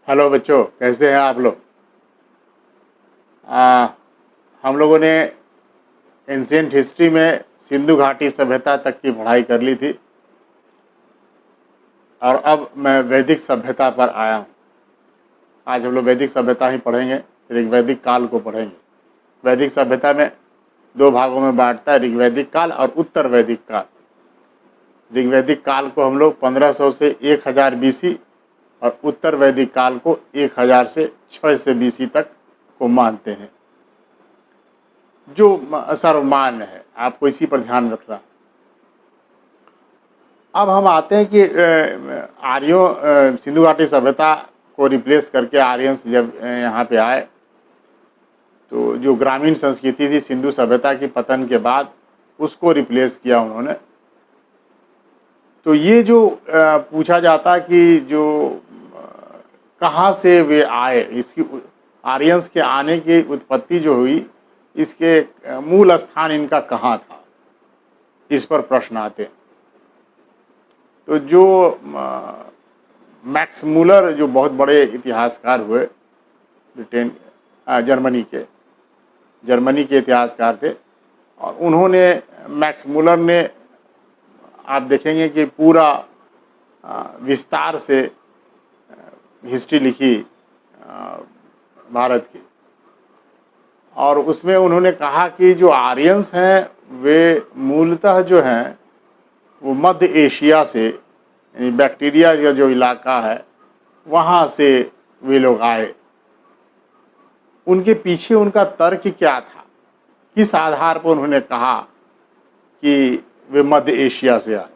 Hello बच्चों, कैसे हैं आप लोग। हम लोगों ने एंशियंट हिस्ट्री में सिंधु घाटी सभ्यता तक की पढ़ाई कर ली थी और अब मैं वैदिक सभ्यता पर आया हूँ। आज हम लोग वैदिक सभ्यता ही पढ़ेंगे, ऋग्वैदिक काल को पढ़ेंगे। वैदिक सभ्यता में दो भागों में बांटता है, ऋग्वैदिक काल और उत्तर वैदिक काल। ऋग्वैदिक काल को हम लोग 1500 से 1000 बीसी और उत्तर वैदिक काल को 1000 से 600 बीसी तक को मानते हैं, जो सर्वमान्य है। आपको इसी पर ध्यान रखना। अब हम आते हैं कि आर्यों सिंधु घाटी सभ्यता को रिप्लेस करके आर्यंस जब यहाँ पे आए, तो जो ग्रामीण संस्कृति थी सिंधु सभ्यता की पतन के बाद, उसको रिप्लेस किया उन्होंने। तो ये जो पूछा जाता कि जो कहाँ से वे आए, इसकी आर्यंस के आने की उत्पत्ति जो हुई, इसके मूल स्थान इनका कहाँ था, इस पर प्रश्न आते हैं। तो जो मैक्स मूलर, जो बहुत बड़े इतिहासकार हुए ब्रिटेन जर्मनी के इतिहासकार थे, और उन्होंने मैक्स मूलर ने, आप देखेंगे कि पूरा विस्तार से हिस्ट्री लिखी भारत की, और उसमें उन्होंने कहा कि जो आर्यंस हैं वे मूलतः जो हैं वो मध्य एशिया से, यानी बैक्टीरिया का जो इलाका है वहाँ से वे लोग आए। उनके पीछे उनका तर्क क्या था, किस आधार पर उन्होंने कहा कि वे मध्य एशिया से आए,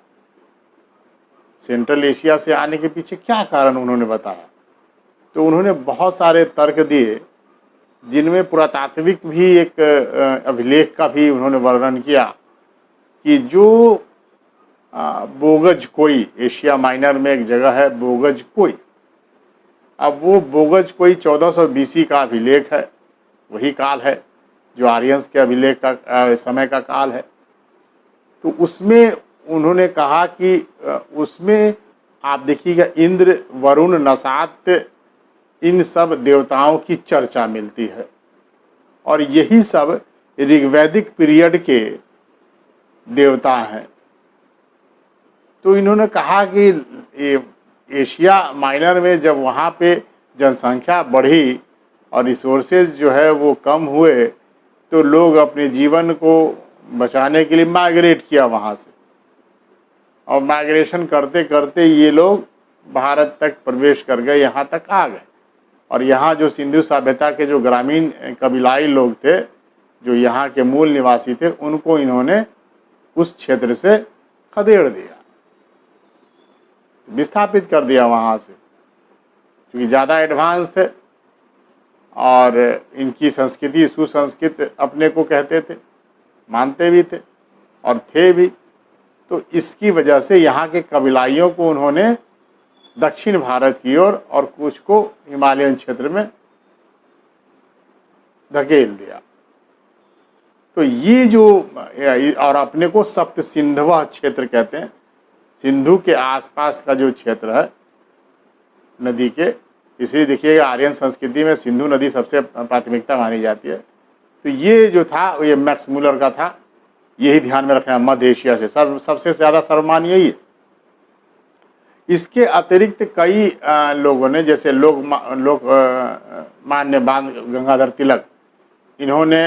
सेंट्रल एशिया से आने के पीछे क्या कारण उन्होंने बताया। तो उन्होंने बहुत सारे तर्क दिए, जिनमें पुरातात्विक भी एक अभिलेख का भी उन्होंने वर्णन किया कि जो बोगज कोई, एशिया माइनर में एक जगह है बोगज कोई, अब वो बोगज कोई 1400 बीसी का अभिलेख है, वही काल है जो आर्यंस के अभिलेख का समय का काल है। तो उसमें उन्होंने कहा कि उसमें आप देखिएगा इंद्र, वरुण, नसात, इन सब देवताओं की चर्चा मिलती है, और यही सब ऋग्वैदिक पीरियड के देवता हैं। तो इन्होंने कहा कि एशिया माइनर में जब वहाँ पे जनसंख्या बढ़ी और रिसोर्सेज जो है वो कम हुए, तो लोग अपने जीवन को बचाने के लिए माइग्रेट किया वहाँ से, और माइग्रेशन करते करते ये लोग भारत तक प्रवेश कर गए, यहाँ तक आ गए। और यहाँ जो सिंधु सभ्यता के जो ग्रामीण कबीलाई लोग थे, जो यहाँ के मूल निवासी थे, उनको इन्होंने उस क्षेत्र से खदेड़ दिया, विस्थापित कर दिया वहाँ से, क्योंकि ज़्यादा एडवांस थे और इनकी संस्कृति सुसंस्कृत अपने को कहते थे, मानते भी थे और थे भी। तो इसकी वजह से यहाँ के कबीलाइयों को उन्होंने दक्षिण भारत की ओर और कुछ को हिमालयन क्षेत्र में धकेल दिया। तो ये जो, और अपने को सप्त सिंधवा क्षेत्र कहते हैं, सिंधु के आसपास का जो क्षेत्र है नदी के, इसलिए देखिएगा आर्यन संस्कृति में सिंधु नदी सबसे प्राथमिकता मानी जाती है। तो ये जो था ये मैक्स मूलर का था, यही ध्यान में रखना, मध्य एशिया से सबसे ज़्यादा सर्वमान्य यही है। इसके अतिरिक्त कई लोगों ने, जैसे मान्य गंगाधर तिलक, इन्होंने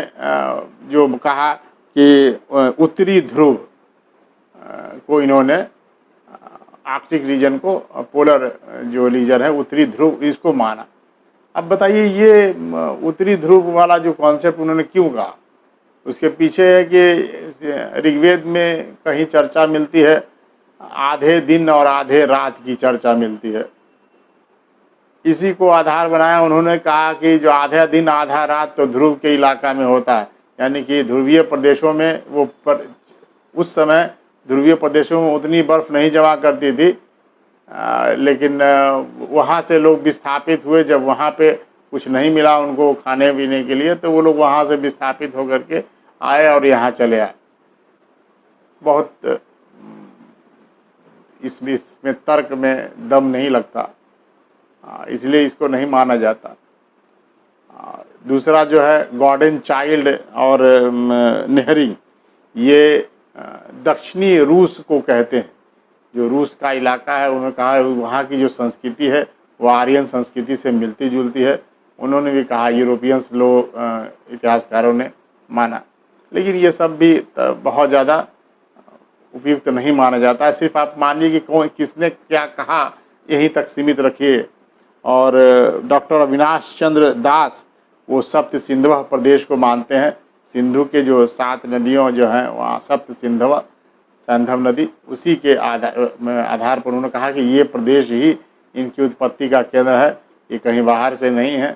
जो कहा कि उत्तरी ध्रुव को, इन्होंने आर्कटिक रीजन को, पोलर जो रीजन है उत्तरी ध्रुव, इसको माना। अब बताइए ये उत्तरी ध्रुव वाला जो कॉन्सेप्ट उन्होंने क्यों कहा, उसके पीछे है कि ऋग्वेद में कहीं चर्चा मिलती है, आधे दिन और आधे रात की चर्चा मिलती है। इसी को आधार बनाया उन्होंने, कहा कि जो आधा दिन आधा रात तो ध्रुव के इलाका में होता है, यानी कि ध्रुवीय प्रदेशों में वो उस समय ध्रुवीय प्रदेशों में उतनी बर्फ़ नहीं जमा करती थी, लेकिन वहाँ से लोग विस्थापित हुए। जब वहाँ पे कुछ नहीं मिला उनको खाने पीने के लिए, तो वो लोग वहाँ से विस्थापित होकर के आए और यहाँ चले आए। बहुत इसमें तर्क में दम नहीं लगता। इसलिए इसको नहीं माना जाता। दूसरा जो है गॉड एंड चाइल्ड और नेहरिंग, ये दक्षिणी रूस को कहते हैं। जो रूस का इलाका है, उन्होंने कहा वहाँ की जो संस्कृति है वो आर्यन संस्कृति से मिलती जुलती है। उन्होंने भी कहा, यूरोपियंस लोग इतिहासकारों ने माना, लेकिन ये सब भी बहुत ज़्यादा उपयुक्त नहीं माना जाता है। सिर्फ आप मानिए कि कौन किसने क्या कहा, यहीं तक सीमित रखिए। और डॉक्टर अविनाश चंद्र दास वो सप्त सिंधव प्रदेश को मानते हैं। सिंधु के जो 7 नदियों जो हैं वहाँ सप्त सिंधव नदी, उसी के आधार पर उन्होंने कहा कि ये प्रदेश ही इनकी उत्पत्ति का केंद्र है, ये कहीं बाहर से नहीं है।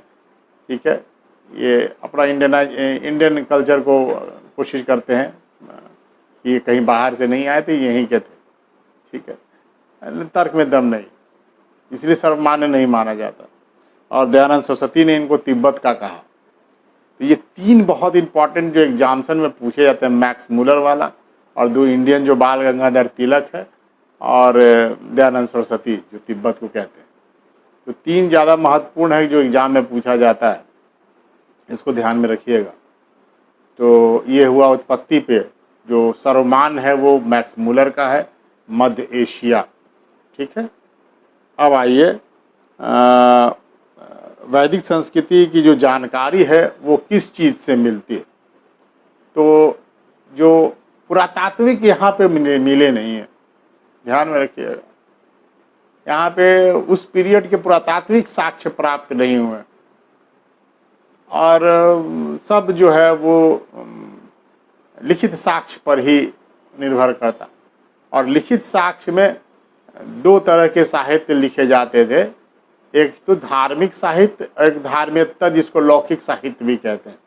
ठीक है, ये अपना इंडियन कल्चर को कोशिश करते हैं कि ये कहीं बाहर से नहीं आए थे, यहीं के थे। ठीक है, तर्क में दम नहीं, इसलिए सर्वमान्य नहीं माना जाता। और दयानंद सरस्वती ने इनको तिब्बत का कहा। तो ये 3 बहुत इंपॉर्टेंट जो एग्जाम्सन में पूछे जाते हैं, मैक्स मुलर वाला, और 2 इंडियन जो बाल गंगाधर तिलक है, और दयानंद सरस्वती जो तिब्बत को कहते हैं। तो 3 ज़्यादा महत्वपूर्ण है जो एग्जाम में पूछा जाता है, इसको ध्यान में रखिएगा। तो ये हुआ उत्पत्ति पे। जो सर्वमान्य है वो मैक्स मुलर का है, मध्य एशिया। ठीक है, अब आइए वैदिक संस्कृति की जो जानकारी है वो किस चीज़ से मिलती है। तो जो पुरातात्विक यहाँ पे मिले नहीं है, ध्यान में रखिएगा। यहाँ पे उस पीरियड के पुरातात्विक साक्ष्य प्राप्त नहीं हुए, और सब जो है वो लिखित साक्ष्य पर ही निर्भर करता। और लिखित साक्ष्य में 2 तरह के साहित्य लिखे जाते थे, एक तो धार्मिक साहित्य, एक धार्मिकता जिसको लौकिक साहित्य भी कहते हैं।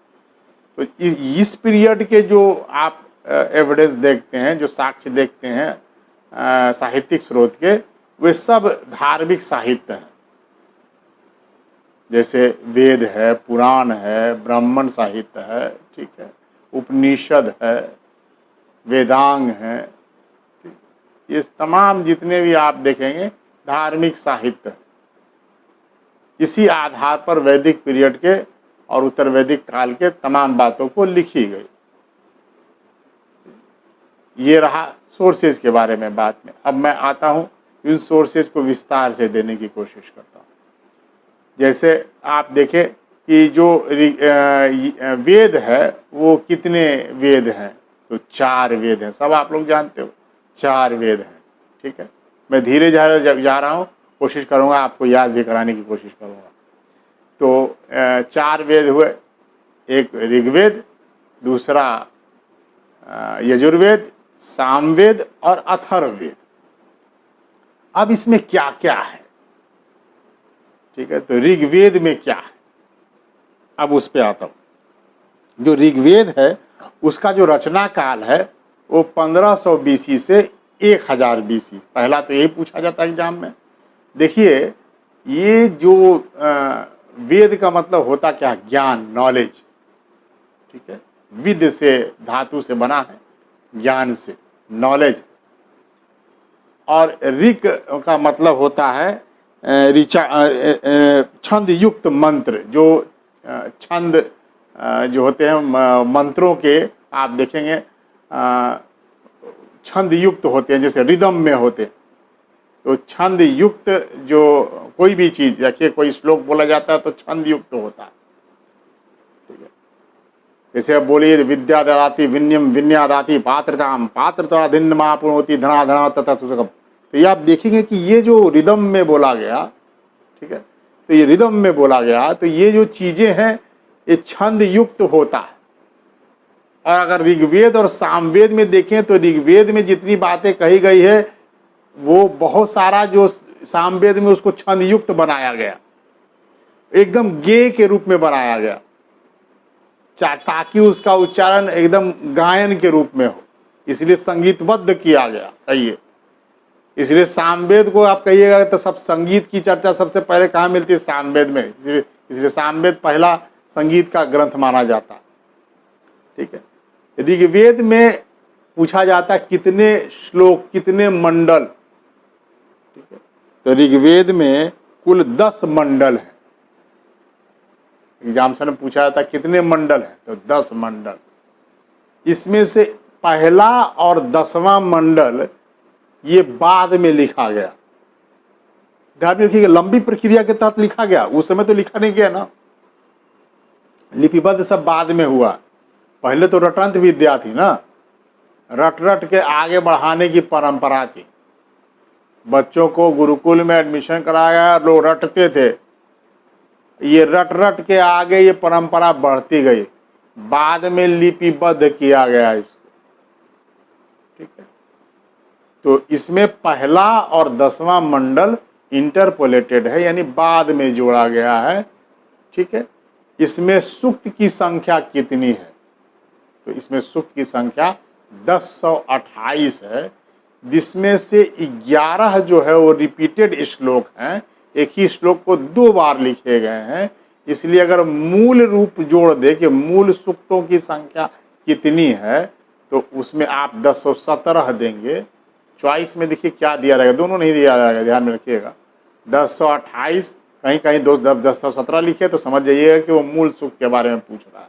तो इस पीरियड के जो आप एविडेंस देखते हैं, जो साक्ष्य देखते हैं साहित्यिक स्रोत के, वे सब धार्मिक साहित्य हैं। जैसे वेद है, पुराण है, ब्राह्मण साहित्य है, ठीक है, उपनिषद है, वेदांग है। ये तमाम जितने भी आप देखेंगे धार्मिक साहित्य है। इसी आधार पर वैदिक पीरियड के और उत्तर वैदिक काल के तमाम बातों को लिखी गई। ये रहा सोर्सेज के बारे में बात में। अब मैं आता हूँ इन सोर्सेज को विस्तार से देने की कोशिश करता हूँ। जैसे आप देखें कि जो वेद है वो कितने वेद हैं, तो 4 वेद हैं। सब आप लोग जानते हो 4 वेद हैं। ठीक है, मैं धीरे जा रहा हूँ, कोशिश करूँगा आपको याद भी कराने की कोशिश करूँगा। तो 4 वेद हुए, एक ऋग्वेद, दूसरा यजुर्वेद, सामवेद और अथर्ववेद। अब इसमें क्या क्या है? ठीक है, तो ऋग्वेद में क्या है, अब उस पे आता हूं। जो ऋग्वेद है उसका जो रचना काल है वो 1500 BC से 1000 BC। पहला तो यही पूछा जाता है एग्जाम में। देखिए, ये जो वेद का मतलब होता क्या है? ज्ञान, नॉलेज। ठीक है, विद से धातु से बना है, ज्ञान से, नॉलेज। और ऋक का मतलब होता है छंद युक्त मंत्र। जो छंद जो होते हैं मंत्रों के, आप देखेंगे छंद युक्त होते हैं, जैसे रिदम में होते। तो छंद युक्त जो कोई भी चीज़, देखिए कोई श्लोक बोला जाता है तो छंद युक्त होता है। ठीक है, जैसे अब बोलिए विद्या ददाति विनयम विनयादाति पात्रताम पात्रता धिन्न महापुनोति धना धना तथा सुसकम। तो ये आप देखेंगे कि ये जो रिदम में बोला गया, ठीक है, तो ये रिदम में बोला गया, तो ये जो चीज़ें हैं ये छंद युक्त होता है। और अगर ऋग्वेद और सामवेद में देखें तो ऋग्वेद में जितनी बातें कही गई है वो बहुत सारा जो सामवेद में उसको छंद युक्त बनाया गया, एकदम गे के रूप में बनाया गया, ताकि उसका उच्चारण एकदम गायन के रूप में हो, इसलिए संगीतबद्ध किया गया। कहिए, इसलिए सामवेद को आप कहिएगा तो सब संगीत की चर्चा सबसे पहले कहाँ मिलती है? सामवेद में। इसलिए सामवेद पहला संगीत का ग्रंथ माना जाता। ठीक है, ऋग्वेद में पूछा जाता है कितने श्लोक, कितने मंडल। ठीक है, तो ऋग्वेद में कुल 10 मंडल हैं। एग्जाम से पूछा जाता कितने मंडल हैं, तो 10 मंडल। इसमें से पहला और 10वां मंडल ये बाद में लिखा गया। ध्यान में रखिएगा, लंबी प्रक्रिया के तहत लिखा गया, उस समय तो लिखा नहीं गया ना, लिपिबद्ध सब बाद में हुआ। पहले तो रटंत विद्या थी ना, रट रट के आगे बढ़ाने की परंपरा थी। बच्चों को गुरुकुल में एडमिशन कराया, लोग रटते थे, ये रट रट के आगे ये परंपरा बढ़ती गई, बाद में लिपिबद्ध किया गया इसको। ठीक है, तो इसमें पहला और 10वां मंडल इंटरपोलेटेड है, यानी बाद में जोड़ा गया है। ठीक है, इसमें सूक्त की संख्या कितनी है, तो इसमें सूक्त की संख्या 1028 है, जिसमें से 11 जो है वो रिपीटेड श्लोक हैं, एक ही श्लोक को 2 बार लिखे गए हैं। इसलिए अगर मूल रूप जोड़ दे कि मूल सूक्तों की संख्या कितनी है, तो उसमें आप 1017 देंगे। चॉइस में देखिए क्या दिया रहेगा, दोनों नहीं दिया जाएगा, ध्यान में रखिएगा। 1028 कहीं कहीं 1017 लिखे तो समझ जाइएगा कि वो मूल सूक्त के बारे में पूछ रहा है।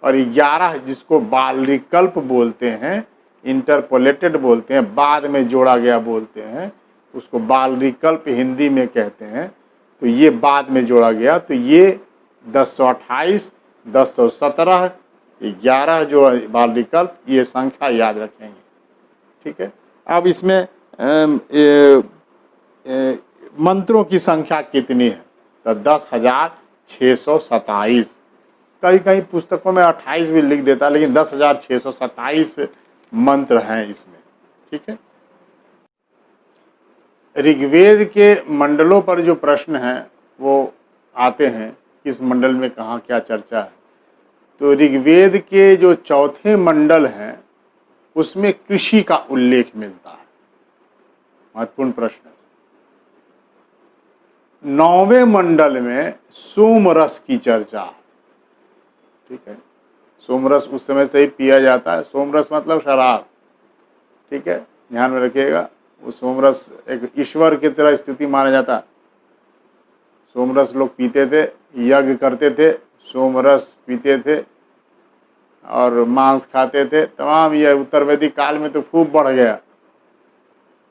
और 11 जिसको बाल विकल्प बोलते हैं, इंटरपोलेटेड बोलते हैं, बाद में जोड़ा गया बोलते हैं, उसको बाल विकल्प हिंदी में कहते हैं। तो ये बाद में जोड़ा गया, तो ये 1028, 1017, 11 जो बाल विकल्प, ये संख्या याद रखेंगे। ठीक है, अब इसमें मंत्रों की संख्या कितनी है, तो 10,627। कई कई पुस्तकों में 28 भी लिख देता है, लेकिन 10,627 मंत्र हैं इसमें। ठीक है, ऋग्वेद के मंडलों पर जो प्रश्न हैं वो आते हैं, किस मंडल में कहाँ क्या चर्चा है। तो ऋग्वेद के जो 4थे मंडल हैं उसमें कृषि का उल्लेख मिलता है, महत्वपूर्ण प्रश्न। 9वें मंडल में सोमरस की चर्चा है। ठीक है, सोमरस उस समय से ही पिया जाता है, सोमरस मतलब शराब। ठीक है, ध्यान में रखिएगा, वो सोमरस एक ईश्वर की तरह स्तुति माना जाता है। सोमरस लोग पीते थे, यज्ञ करते थे, सोमरस पीते थे और मांस खाते थे, तमाम। ये उत्तर वैदिक काल में तो खूब बढ़ गया।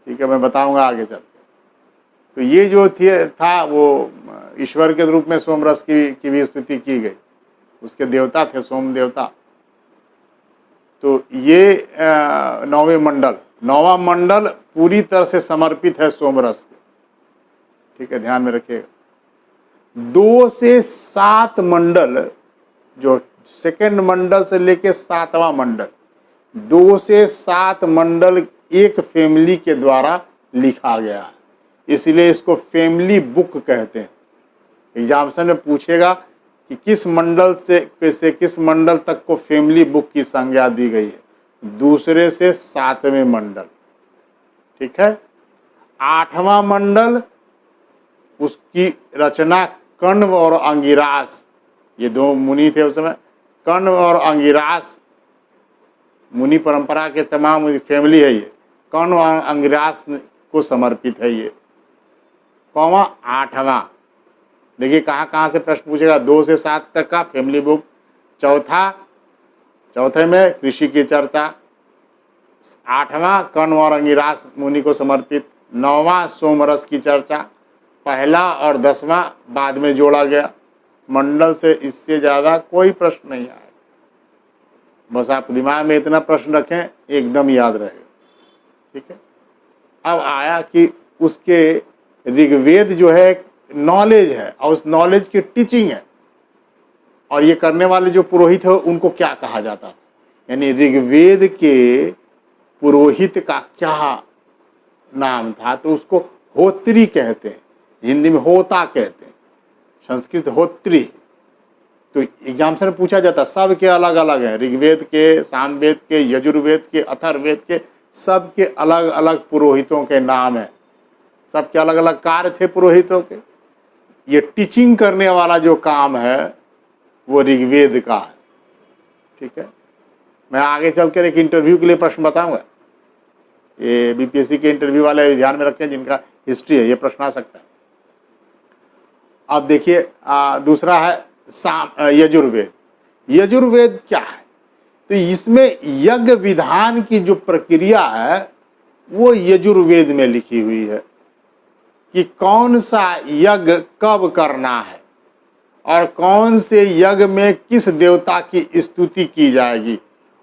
ठीक है, मैं बताऊंगा आगे चल के। तो ये जो था वो ईश्वर के रूप में सोमरस की भी स्तुति की गई, उसके देवता थे सोम देवता। तो ये 9वें मंडल, 9वां मंडल पूरी तरह से समर्पित है सोमरस के। ठीक है, ध्यान में रखिएगा। 2 से 7 मंडल, जो सेकंड मंडल से लेके 7वां मंडल, 2 से 7 मंडल एक फैमिली के द्वारा लिखा गया है, इसलिए इसको फैमिली बुक कहते हैं। एग्जामिनेशन में पूछेगा कि किस मंडल से किस मंडल तक को फैमिली बुक की संज्ञा दी गई है, 2 से 7वें मंडल। ठीक है, 8वां मंडल, उसकी रचना कण्व और अंगिरास, ये 2 मुनि थे उस समय, कण्व और अंगिरास मुनि परंपरा के तमाम फैमिली है ये, कण्व और अंगिरास को समर्पित है ये। 8वां, देखिए कहाँ कहाँ से प्रश्न पूछेगा, 2 से 7 तक का फैमिली बुक। चौथे में कृषि की चर्चा। 8वां कण्व और अंगिरास मुनि को समर्पित। 9वां सोमरस की चर्चा। पहला और 10वां बाद में जोड़ा गया मंडल से, इससे ज़्यादा कोई प्रश्न नहीं आया। बस आप दिमाग में इतना प्रश्न रखें, एकदम याद रहेगा। ठीक है, अब आया कि उसके ऋग्वेद जो है नॉलेज है, और उस नॉलेज की टीचिंग है, और ये करने वाले जो पुरोहित है उनको क्या कहा जाता था, यानी ऋग्वेद के पुरोहित का क्या नाम था, तो उसको होत्री कहते हैं, हिंदी में होता कहते हैं, संस्कृत होत्री। तो एग्जाम से पूछा जाता, सब के अलग अलग हैं, ऋग्वेद के, सामवेद के, यजुर्वेद के, अथर्ववेद के, सब के अलग अलग पुरोहितों के नाम हैं, सबके अलग अलग कार्य थे पुरोहितों के। ये टीचिंग करने वाला जो काम है वो ऋग्वेद का है। ठीक है, मैं आगे चलकर एक इंटरव्यू के लिए प्रश्न बताऊंगा, ये बीपीएससी के इंटरव्यू वाले ध्यान में रखें, जिनका हिस्ट्री है, ये प्रश्न आ सकता है। अब देखिए दूसरा है यजुर्वेद। यजुर्वेद क्या है? तो इसमें यज्ञ विधान की जो प्रक्रिया है वो यजुर्वेद में लिखी हुई है कि कौन सा यज्ञ कब करना है और कौन से यज्ञ में किस देवता की स्तुति की जाएगी,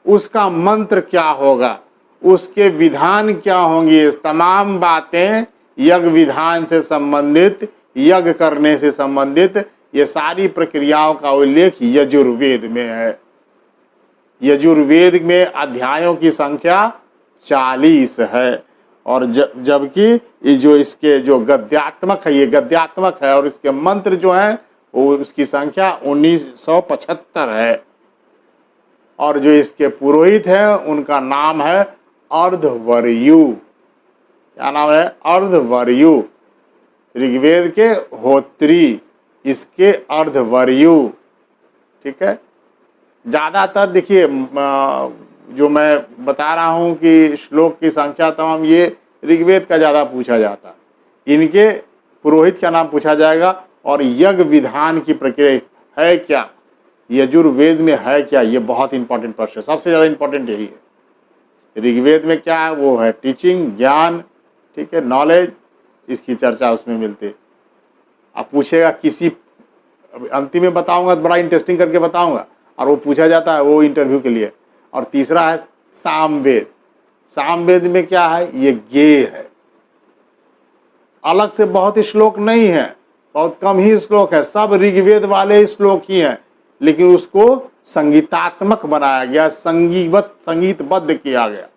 उसका मंत्र क्या होगा, उसके विधान क्या होंगे। तमाम बातें यज्ञ विधान से संबंधित, यज्ञ करने से संबंधित, ये सारी प्रक्रियाओं का उल्लेख यजुर्वेद में है। यजुर्वेद में अध्यायों की संख्या 40 है और जबकि जो इसके जो गद्यात्मक है, ये गद्यात्मक है और इसके मंत्र जो है वो उसकी संख्या 1975 है। और जो इसके पुरोहित हैं उनका नाम है अर्धवर्यु। क्या नाम है? अर्धवर्यु। ऋग्वेद के होत्री, इसके अर्धवर्यु। ठीक है। ज़्यादातर देखिए जो मैं बता रहा हूँ कि श्लोक की संख्या तमाम ये ऋग्वेद का ज़्यादा पूछा जाता, इनके पुरोहित का नाम पूछा जाएगा। और यज्ञ विधान की प्रक्रिया है क्या, यजुर्वेद में है क्या, ये बहुत इंपॉर्टेंट प्रश्न है। सबसे ज़्यादा इंपॉर्टेंट यही है। ऋग्वेद में क्या है? वो है टीचिंग, ज्ञान, ठीक है, नॉलेज, इसकी चर्चा उसमें मिलती। अब पूछेगा किसी, अंतिम में बताऊंगा तो बड़ा इंटरेस्टिंग करके बताऊंगा, और वो पूछा जाता है वो इंटरव्यू के लिए। और तीसरा है सामवेद। सामवेद में क्या है? ये ज्ञेय है, अलग से बहुत श्लोक नहीं है, बहुत कम ही श्लोक है, सब ऋग्वेद वाले श्लोक ही हैं, लेकिन उसको संगीतात्मक बनाया गया, संगीतबद्ध किया गया।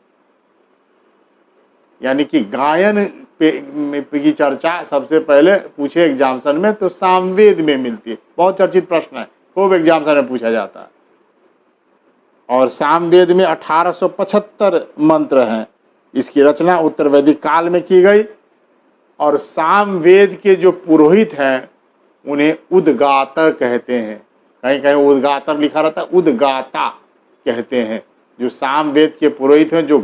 यानी कि गायन की चर्चा सबसे पहले पूछे एग्जामिनेशन में तो सामवेद में मिलती है। बहुत चर्चित प्रश्न है, खूब एग्जामिनेशन में पूछा जाता है। और सामवेद में 1875 मंत्र हैं। इसकी रचना उत्तर वैदिक काल में की गई। और सामवेद के जो पुरोहित हैं उन्हें उद्गाता कहते हैं। कहीं कहीं उद्गाता लिखा रहता है, उद्गाता कहते हैं। जो सामवेद के पुरोहित हैं, जो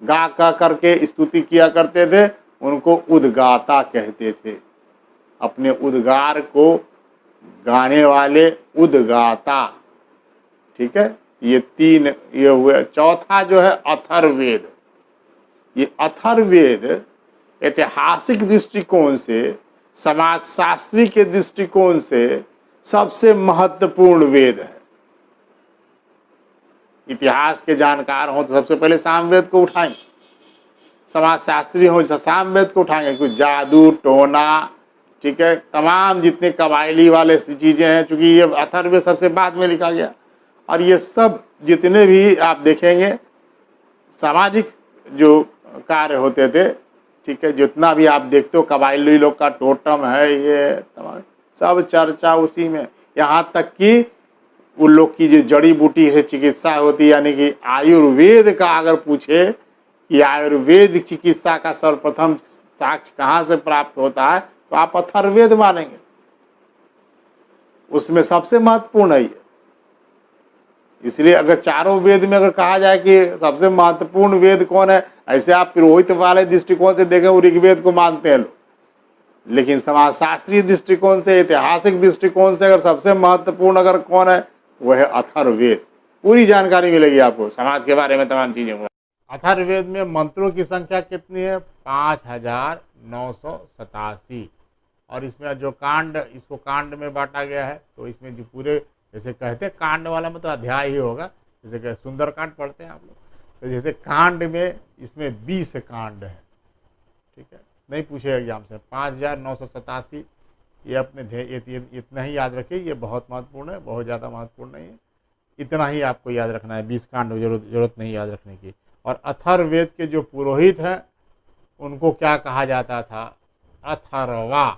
गा करके स्तुति किया करते थे, उनको उद्गाता कहते थे। अपने उद्गार को गाने वाले उद्गाता। ठीक है। ये तीन ये हुए। चौथा जो है अथर्ववेद। ये अथर्ववेद ऐतिहासिक दृष्टिकोण से, समाजशास्त्री के दृष्टिकोण से सबसे महत्वपूर्ण वेद है। इतिहास के जानकार हो तो सबसे पहले सामवेद को उठाएंगे, समाजशास्त्री हो तो सामवेद को उठाएंगे। क्योंकि जादू टोना, ठीक है, तमाम जितने कबायली वाले चीज़ें हैं, चूँकि ये अथर्ववेद सबसे बाद में लिखा गया। और ये सब जितने भी आप देखेंगे सामाजिक जो कार्य होते थे, ठीक है, जितना भी आप देखते हो कबायली लोग का टोटम है, ये तमाम सब चर्चा उसी में। यहाँ तक कि उन लोग की जो जड़ी बूटी से चिकित्सा होती है, यानी कि आयुर्वेद का अगर पूछे कि आयुर्वेद चिकित्सा का सर्वप्रथम साक्ष्य कहाँ से प्राप्त होता है, तो आप अथर्ववेद मानेंगे। उसमें सबसे महत्वपूर्ण है ये। इसलिए अगर चारों वेद में अगर कहा जाए कि सबसे महत्वपूर्ण वेद कौन है, ऐसे आप पुरोहित वाले दृष्टिकोण से देखें वो ऋग्वेद को मानते हैं लोग, लेकिन समाजशास्त्रीय दृष्टिकोण से, ऐतिहासिक दृष्टिकोण से अगर सबसे महत्वपूर्ण अगर कौन है, वह है अथर्ववेद। पूरी जानकारी मिलेगी आपको समाज के बारे में, तमाम चीजें। अथर्ववेद में मंत्रों की संख्या कितनी है? 5987। और इसमें जो कांड, इसको कांड में बांटा गया है, तो इसमें जो पूरे जैसे कहते हैं कांड वाला में तो अध्याय ही होगा, जैसे कि सुंदर कांड पढ़ते हैं आप लोग, तो जैसे कांड में इसमें 20 कांड है। ठीक है, नहीं पूछे एग्जाम से। 5987 ये अपने इतना ही याद रखिए। ये बहुत महत्वपूर्ण है, बहुत ज़्यादा महत्वपूर्ण नहीं है, इतना ही आपको याद रखना है। 20 कांड जरूरत नहीं याद रखने की। और अथर्ववेद के जो पुरोहित हैं उनको क्या कहा जाता था? अथर्वा।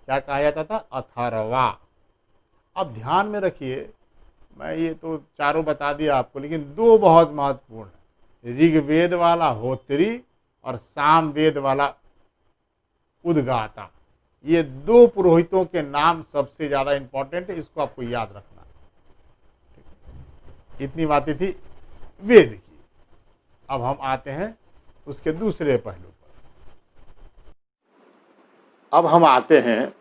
क्या कहा जाता था? अथर्वा। अब ध्यान में रखिए, मैं ये तो चारों बता दिया आपको, लेकिन दो बहुत महत्वपूर्ण है। ऋग्वेद वाला होत्री और सामवेद वाला उद्गाता। ये दो पुरोहितों के नाम सबसे ज़्यादा इंपॉर्टेंट है, इसको आपको याद रखना। इतनी बातें थी वेद की। अब हम आते हैं उसके दूसरे पहलू पर। अब हम आते हैं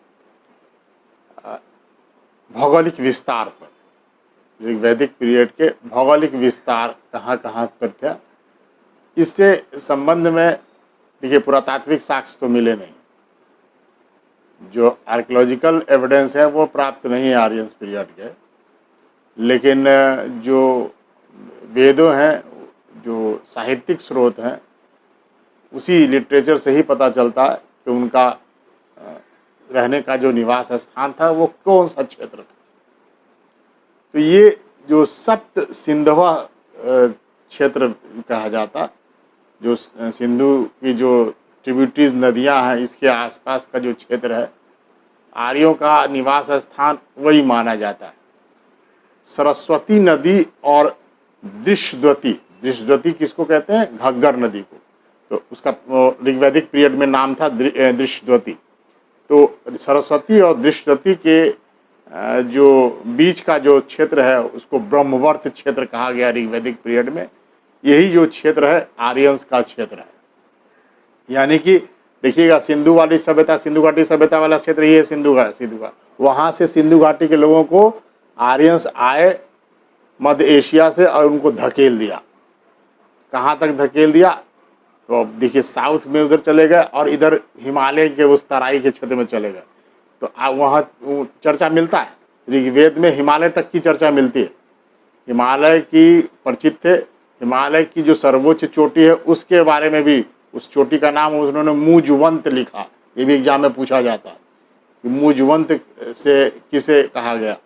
भौगोलिक विस्तार पर, ऋग्वैदिक पीरियड के भौगोलिक विस्तार कहाँ कहाँ पर था, इससे संबंध में देखिए पुरातात्विक साक्ष्य तो मिले नहीं, जो आर्कियोलॉजिकल एविडेंस है वो प्राप्त नहीं है आर्यंस पीरियड के, लेकिन जो वेदों हैं, जो साहित्यिक स्रोत हैं, उसी लिटरेचर से ही पता चलता है कि उनका रहने का जो निवास स्थान था वो कौन सा क्षेत्र था। तो ये जो सप्त सिंधवा क्षेत्र कहा जाता, जो सिंधु की जो ट्रिब्यूटरीज नदियां हैं इसके आसपास का जो क्षेत्र है, आर्यों का निवास स्थान वही माना जाता है। सरस्वती नदी और दृश्यद्वती, दृश्यद्वती किसको कहते हैं? घग्गर नदी को। तो उसका ऋग्वैदिक पीरियड में नाम था दृश्यद्वती। तो सरस्वती और दृश्यद्वती के जो बीच का जो क्षेत्र है उसको ब्रह्मवर्त क्षेत्र कहा गया ऋग्वैदिक पीरियड में। यही जो क्षेत्र है आर्यंस का क्षेत्र है। यानी कि देखिएगा सिंधु वाली सभ्यता, सिंधु घाटी सभ्यता वाला क्षेत्र ये सिंधु का, वहाँ से सिंधु घाटी के लोगों को आर्यंस आए मध्य एशिया से और उनको धकेल दिया। कहाँ तक धकेल दिया? तो अब देखिए साउथ में उधर चले गए और इधर हिमालय के उस तराई के क्षेत्र में चले गए। तो वहाँ चर्चा मिलता है, ऋग्वेद में हिमालय तक की चर्चा मिलती है। हिमालय की परिचित थे, हिमालय की जो सर्वोच्च चोटी है उसके बारे में भी, उस चोटी का नाम उन्होंने मूजवंत लिखा। ये भी एग्जाम में पूछा जाता है कि मूजवंत से किसे कहा गया,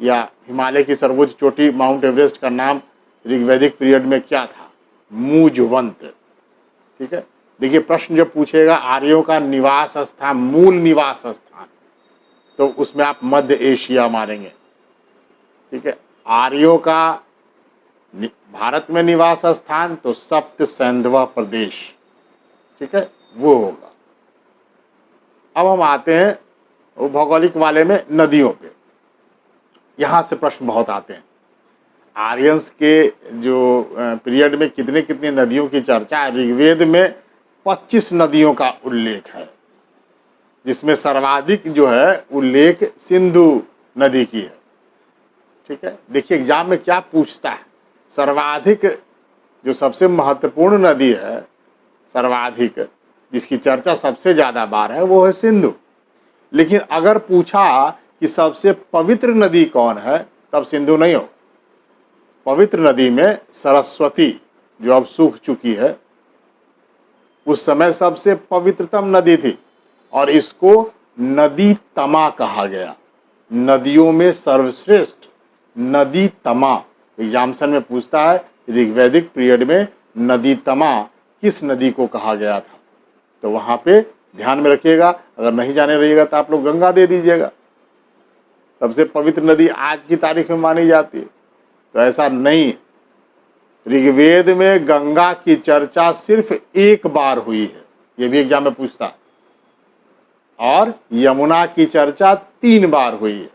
या हिमालय की सर्वोच्च चोटी माउंट एवरेस्ट का नाम ऋग्वैदिक पीरियड में क्या था? मूजवंत। ठीक है, देखिए प्रश्न जब पूछेगा आर्यों का निवास स्थान, मूल निवास स्थान, तो उसमें आप मध्य एशिया मानेंगे। ठीक है, आर्यों का भारत में निवास स्थान तो सप्त सैंधवा प्रदेश, ठीक है, वो होगा। अब हम आते हैं वो भौगोलिक वाले में नदियों पे। यहाँ से प्रश्न बहुत आते हैं। आर्यंस के जो पीरियड में कितने कितने नदियों की चर्चा है? ऋग्वेद में 25 नदियों का उल्लेख है, जिसमें सर्वाधिक जो है उल्लेख सिंधु नदी की है। ठीक है, देखिए एग्जाम में क्या पूछता है, सर्वाधिक जो सबसे महत्वपूर्ण नदी है, सर्वाधिक जिसकी चर्चा सबसे ज़्यादा बार है वो है सिंधु। लेकिन अगर पूछा कि सबसे पवित्र नदी कौन है, तब सिंधु नहीं हो। पवित्र नदी में सरस्वती जो अब सूख चुकी है, उस समय सबसे पवित्रतम नदी थी और इसको नदी तमा कहा गया। नदियों में सर्वश्रेष्ठ नदी तमा। एग्जामिनेशन में पूछता है ऋग्वैदिक पीरियड में नदी तमा किस नदी को कहा गया था, तो वहाँ पे ध्यान में रखिएगा। अगर नहीं जाने रहिएगा तो आप लोग गंगा दे दीजिएगा। सबसे पवित्र नदी आज की तारीख में मानी जाती है, तो ऐसा नहीं। ऋग्वेद में गंगा की चर्चा सिर्फ एक बार हुई है, ये भी एग्जाम में पूछता है, और यमुना की चर्चा 3 बार हुई है।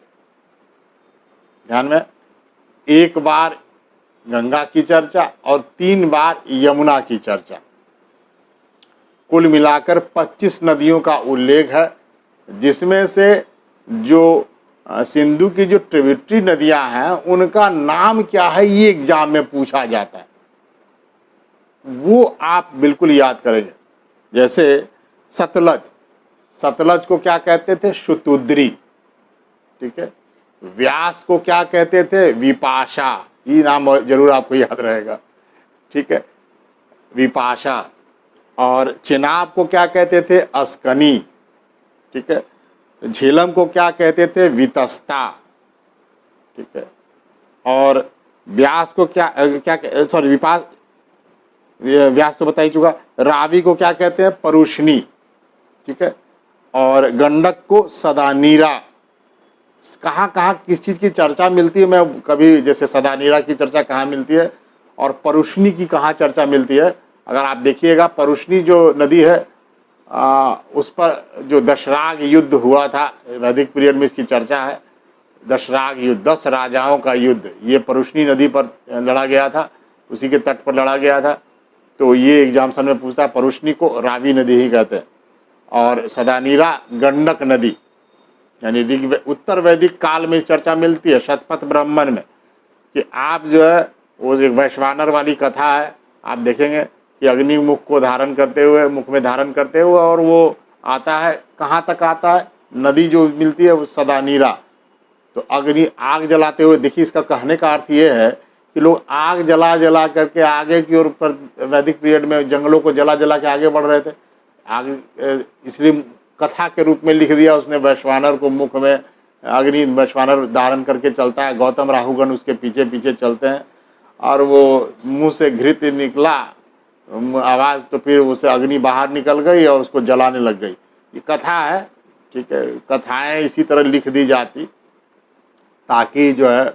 ध्यान में, एक बार गंगा की चर्चा और 3 बार यमुना की चर्चा। कुल मिलाकर 25 नदियों का उल्लेख है, जिसमें से जो सिंधु की जो ट्रिब्यूटरी नदियां हैं उनका नाम क्या है ये एग्जाम में पूछा जाता है, वो आप बिल्कुल याद करेंगे। जैसे सतलज, सतलज को क्या कहते थे? शुतुद्री। ठीक है, व्यास को क्या कहते थे? विपाशा। ये नाम जरूर आपको याद रहेगा। ठीक है, विपाशा। और चिनाब को क्या कहते थे? अस्कनी। ठीक है, झेलम को क्या कहते थे? वितस्ता। ठीक है, और व्यास को व्यास तो बता ही चुका। रावी को क्या कहते हैं? परुष्णी। ठीक है, और गंडक को सदानीरा। कहाँ कहाँ किस चीज़ की चर्चा मिलती है? मैं कभी, जैसे सदानीरा की चर्चा कहाँ मिलती है और परुष्णी की कहाँ चर्चा मिलती है? अगर आप देखिएगा, परुष्णी जो नदी है उस पर जो दशराग युद्ध हुआ था, वैदिक पीरियड में इसकी चर्चा है। दशराग युद्ध, 10 राजाओं का युद्ध, ये परुष्णी नदी पर लड़ा गया था, उसी के तट पर लड़ा गया था। तो ये एग्जामिनेशन में पूछता है। परुष्णी को रावी नदी ही कहते हैं, और सदानीरा गंडक नदी, यानी उत्तर वैदिक काल में चर्चा मिलती है शतपथ ब्राह्मण में कि आप जो है वो एक वैश्वानर वाली कथा है, आप देखेंगे कि अग्नि मुख को धारण करते हुए, मुख में धारण करते हुए, और वो आता है कहाँ तक आता है, नदी जो मिलती है वो सदानीरा। तो अग्नि आग जलाते हुए, देखिए इसका कहने का अर्थ ये है कि लोग आग जला जला करके आगे की ओर पर वैदिक पीरियड में जंगलों को जला जला के आगे बढ़ रहे थे। आग इसलिए कथा के रूप में लिख दिया उसने, वैश्वानर को मुख में अग्नि वैश्वानर धारण करके चलता है, गौतम राहुगण उसके पीछे पीछे चलते हैं, और वो मुंह से घृत निकला आवाज़, तो फिर उसे अग्नि बाहर निकल गई और उसको जलाने लग गई। ये कथा है, ठीक है। कथाएं इसी तरह लिख दी जाती ताकि जो है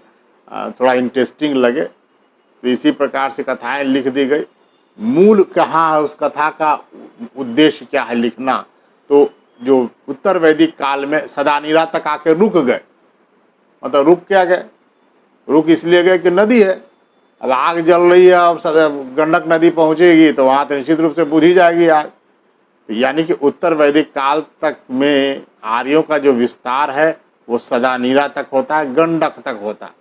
थोड़ा इंटरेस्टिंग लगे, तो इसी प्रकार से कथाएं लिख दी गई। मूल कहाँ है उस कथा का उद्देश्य क्या है लिखना, तो जो उत्तर वैदिक काल में सदानीरा तक आके रुक गए, मतलब रुक क्या गए, रुक इसलिए गए कि नदी है, अब आग जल रही है, अब गंडक नदी पहुंचेगी तो वहाँ तो निश्चित रूप से बुझ ही जाएगी आग। तो यानी कि उत्तर वैदिक काल तक में आर्यों का जो विस्तार है वो सदानीरा तक होता है, गंडक तक होता है।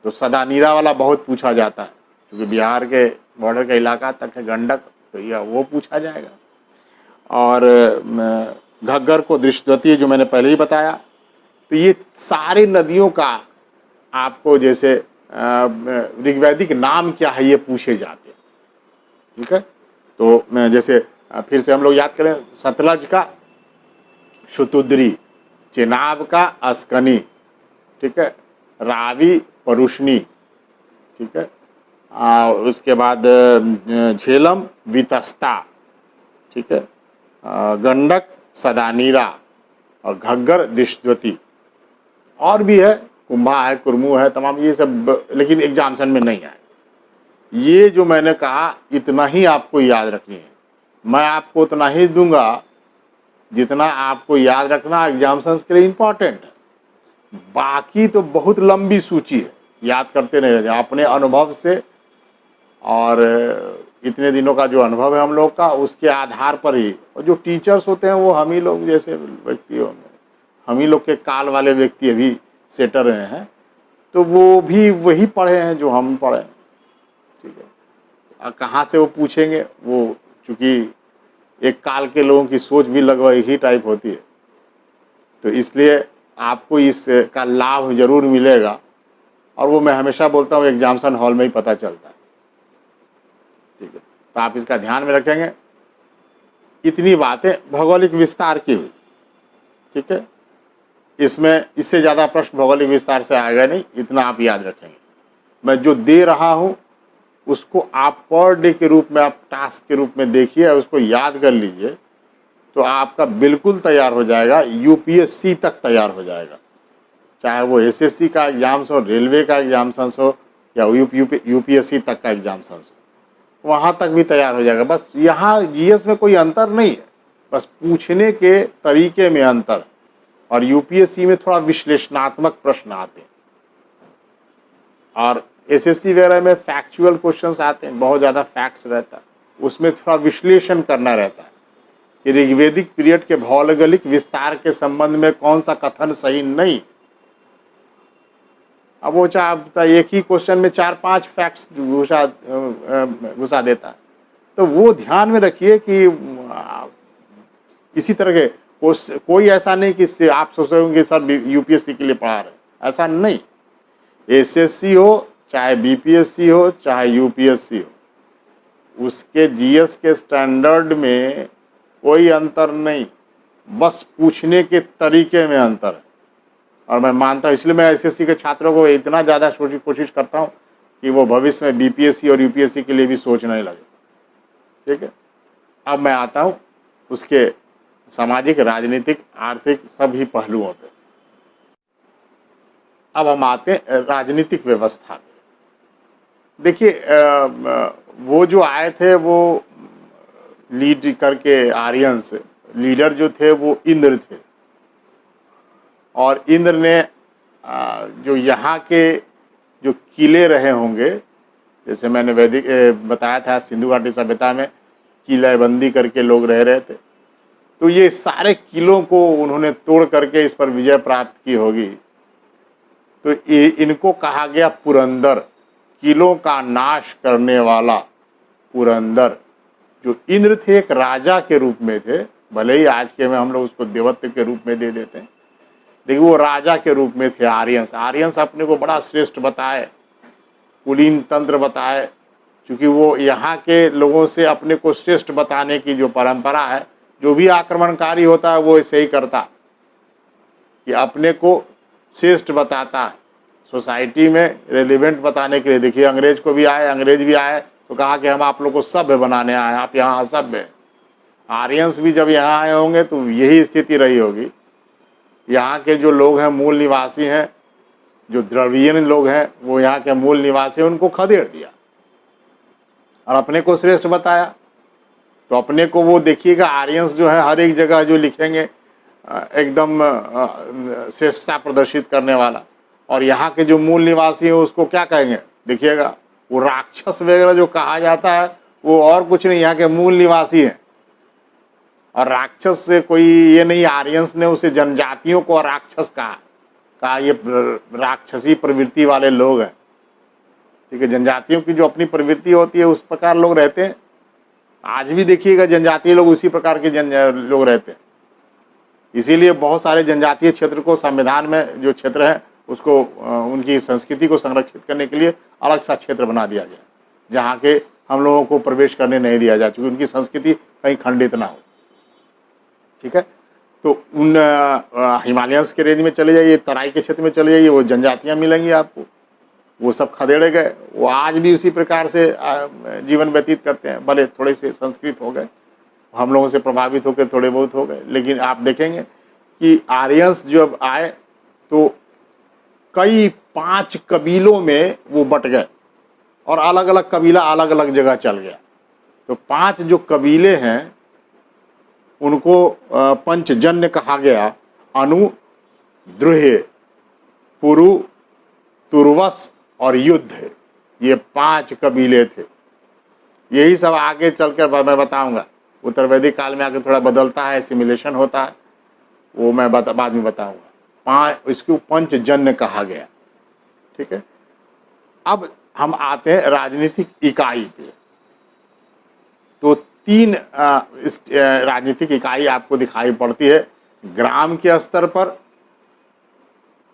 तो सदानीरा वाला बहुत पूछा जाता है क्योंकि बिहार के बॉर्डर का इलाका तक है गंडक, तो यह वो पूछा जाएगा। और घग्गर को दृष्टवती जो मैंने पहले ही बताया। तो ये सारी नदियों का आपको जैसे ऋग्वैदिक नाम क्या है ये पूछे जाते हैं, ठीक है। तो जैसे फिर से हम लोग याद करें, सतलज का शुतुद्री, चेनाब का अस्कनी, ठीक है, रावी परुष्णी, ठीक है, उसके बाद झेलम वितस्ता, ठीक है, गंडक सदानीरा और घग्गर दृष्टवती, और भी है, कुंभा है, कुर्मू है, तमाम ये सब, लेकिन एग्जाम्शन में नहीं आए। ये जो मैंने कहा इतना ही आपको याद रखनी है। मैं आपको उतना ही दूंगा जितना आपको याद रखना एग्जाम्शंस के लिए इम्पॉर्टेंट है। बाकी तो बहुत लंबी सूची है, याद करते नहीं रहे अपने अनुभव से, और इतने दिनों का जो अनुभव है हम लोग का उसके आधार पर ही। और जो टीचर्स होते हैं वो हम ही लोग जैसे व्यक्ति होंगे, हम ही लोग के काल वाले व्यक्ति अभी सेटर रहे हैं, तो वो भी वही पढ़े हैं जो हम पढ़े, ठीक है। कहाँ से वो पूछेंगे, वो चूँकि एक काल के लोगों की सोच भी लगभग एक ही टाइप होती है, तो इसलिए आपको इसका लाभ जरूर मिलेगा। और वो मैं हमेशा बोलता हूँ एग्जाम्शन हॉल में ही पता चलता है, ठीक है। तो आप इसका ध्यान में रखेंगे। इतनी बातें भौगोलिक विस्तार की हुई, ठीक है। इसमें इससे ज़्यादा प्रश्न भौगोलिक विस्तार से आएगा नहीं, इतना आप याद रखेंगे। मैं जो दे रहा हूँ उसको आप पर डे के रूप में, आप टास्क के रूप में देखिए, उसको याद कर लीजिए, तो आपका बिल्कुल तैयार हो जाएगा, यूपीएससी तक तैयार हो जाएगा। चाहे वो एसएससी का एग्जाम्स हो, रेलवे का एग्जाम्स हो, या यूपीएससी तक का एग्जाम्स हो, वहाँ तक भी तैयार हो जाएगा। बस यहाँ जीएस में कोई अंतर नहीं है, बस पूछने के तरीके में अंतर। और यूपीएससी में थोड़ा विश्लेषणात्मक प्रश्न आते हैं, और एसएससी वगैरह में फैक्चुअल क्वेश्चंस आते हैं, बहुत ज़्यादा फैक्ट्स रहता है, उसमें थोड़ा विश्लेषण करना रहता है कि ऋग्वैदिक पीरियड के भौगोलिक विस्तार के संबंध में कौन सा कथन सही नहीं। अब वो चाहे एक ही क्वेश्चन में 4-5 फैक्ट्स घुसा देता है, तो वो ध्यान में रखिए कि इसी तरह के कोई ऐसा नहीं कि आप सोचेंगे सर यूपीएससी के लिए पढ़ा रहे, ऐसा नहीं। एसएससी हो चाहे बीपीएससी हो चाहे यूपीएससी हो, उसके जीएस के स्टैंडर्ड में कोई अंतर नहीं, बस पूछने के तरीके में अंतर है। और मैं मानता हूँ, इसलिए मैं एसएससी के छात्रों को इतना ज़्यादा कोशिश करता हूँ कि वो भविष्य में बीपीएससी और यूपीएससी के लिए भी सोचने लगे, ठीक है। अब मैं आता हूँ उसके सामाजिक, राजनीतिक, आर्थिक सभी पहलुओं पे। अब हम आते हैं राजनीतिक व्यवस्था। देखिए वो जो आए थे वो लीड करके, आर्यंस लीडर जो थे वो इंद्र थे, और इंद्र ने जो यहाँ के जो किले रहे होंगे, जैसे मैंने वैदिक बताया था सिंधु घाटी सभ्यता में किलेबंदी करके लोग रह रहे थे, तो ये सारे किलों को उन्होंने तोड़ करके इस पर विजय प्राप्त की होगी। तो ये इनको कहा गया पुरंदर, किलों का नाश करने वाला पुरंदर। जो इंद्र थे एक राजा के रूप में थे, भले ही आज के में हम लोग उसको देवत्व के रूप में दे देते हैं, लेकिन वो राजा के रूप में थे आर्यंस। आर्यंस अपने को बड़ा श्रेष्ठ बताए, कुलीन तंत्र बताए, क्योंकि वो यहाँ के लोगों से अपने को श्रेष्ठ बताने की जो परंपरा है, जो भी आक्रमणकारी होता है वो ऐसे ही करता कि अपने को श्रेष्ठ बताता है सोसाइटी में रेलिवेंट बताने के लिए। देखिए अंग्रेज को भी आए, अंग्रेज भी आए तो कहा कि हम आप लोग को सभ्य बनाने आए, आप यहाँ असभ्य हैं। आर्यंस भी जब यहाँ आए होंगे तो यही स्थिति रही होगी। यहाँ के जो लोग हैं मूल निवासी हैं, जो द्रविड़ियन लोग हैं वो यहाँ के मूल निवासी, उनको खदेड़ दिया और अपने को श्रेष्ठ बताया। तो अपने को वो देखिएगा आर्यंस जो है हर एक जगह जो लिखेंगे एकदम श्रेष्ठता प्रदर्शित करने वाला, और यहाँ के जो मूल निवासी हैं उसको क्या कहेंगे, देखिएगा वो राक्षस वगैरह जो कहा जाता है वो और कुछ नहीं, यहाँ के मूल निवासी हैं। और राक्षस से कोई ये नहीं, आर्यंस ने उसे जनजातियों को राक्षस कहा ये राक्षसी प्रवृत्ति वाले लोग हैं। ठीक है, जनजातियों की जो अपनी प्रवृत्ति होती है उस प्रकार लोग रहते हैं। आज भी देखिएगा जनजातीय लोग उसी प्रकार के लोग रहते हैं। इसीलिए बहुत सारे जनजातीय क्षेत्र को संविधान में जो क्षेत्र है उसको उनकी संस्कृति को संरक्षित करने के लिए अलग सा क्षेत्र बना दिया गया, जहाँ के हम लोगों को प्रवेश करने नहीं दिया जाए, क्योंकि उनकी संस्कृति कहीं खंडित ना हो। ठीक है, तो उन हिमालयंस के रेंज में चले जाइए, तराई के क्षेत्र में चले जाइए, वो जनजातियाँ मिलेंगी आपको, वो सब खदेड़े गए। वो आज भी उसी प्रकार से जीवन व्यतीत करते हैं, भले थोड़े से संस्कृत हो गए, हम लोगों से प्रभावित होकर थोड़े बहुत हो गए, लेकिन आप देखेंगे कि आर्यंस जब आए तो कई 5 कबीलों में वो बट गए और अलग अलग कबीला अलग अलग जगह चल गया। तो 5 जो कबीले हैं उनको पंचजन्य कहा गया। अनु, द्रुह्य, पुरु, तुर्वस और युद्ध, ये 5 कबीले थे। यही सब आगे चलकर मैं बताऊंगा, उत्तर वैदिक काल में आके थोड़ा बदलता है, सिमुलेशन होता है, वो मैं बाद में बताऊंगा। 5 इसको पंचजन्य कहा गया। ठीक है, अब हम आते हैं राजनीतिक इकाई पे। तो 3 इस राजनीतिक इकाई आपको दिखाई पड़ती है ग्राम के स्तर पर।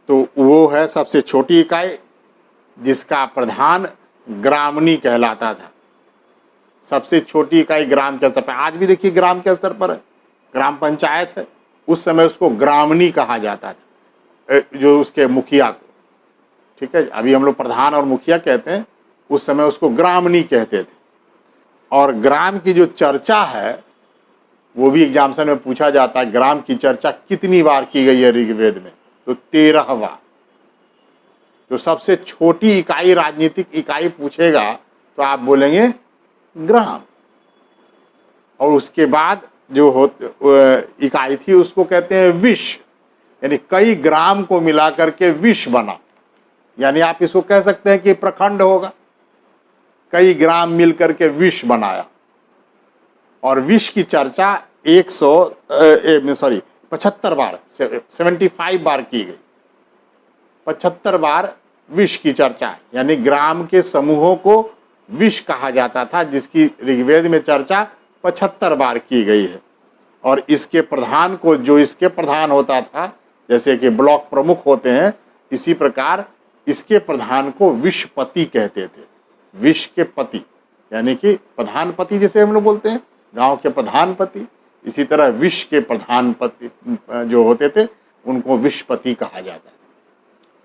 तो वो है सबसे छोटी इकाई जिसका प्रधान ग्रामनी कहलाता था। सबसे छोटी इकाई ग्राम के स्तर पर, आज भी देखिए ग्राम के स्तर पर है, ग्राम पंचायत है, उस समय उसको ग्रामनी कहा जाता था, जो उसके मुखिया को। ठीक है, अभी हम लोग प्रधान और मुखिया कहते हैं, उस समय उसको ग्रामनी कहते थे। और ग्राम की जो चर्चा है वो भी एग्जामिनेशन में पूछा जाता है, ग्राम की चर्चा कितनी बार की गई है ऋग्वेद में, तो 13 बार। तो सबसे छोटी इकाई राजनीतिक इकाई पूछेगा तो आप बोलेंगे ग्राम। और उसके बाद जो इकाई थी उसको कहते हैं विश, यानी कई ग्राम को मिलाकर के विश बना। यानी आप इसको कह सकते हैं कि प्रखंड होगा, कई ग्राम मिलकर के विश बनाया। और विश की चर्चा 75 बार 75 बार की गई। 75 बार विश की चर्चा है, यानी ग्राम के समूहों को विश कहा जाता था, जिसकी ऋग्वेद में चर्चा 75 बार की गई है। और इसके प्रधान को, जो इसके प्रधान होता था, जैसे कि ब्लॉक प्रमुख होते हैं, इसी प्रकार इसके प्रधान को विशपति कहते थे। विश के पति यानी कि प्रधानपति, जैसे हम लोग बोलते हैं गांव के प्रधानपति, इसी तरह विश के प्रधानपति जो होते थे उनको विशपति कहा जाता था।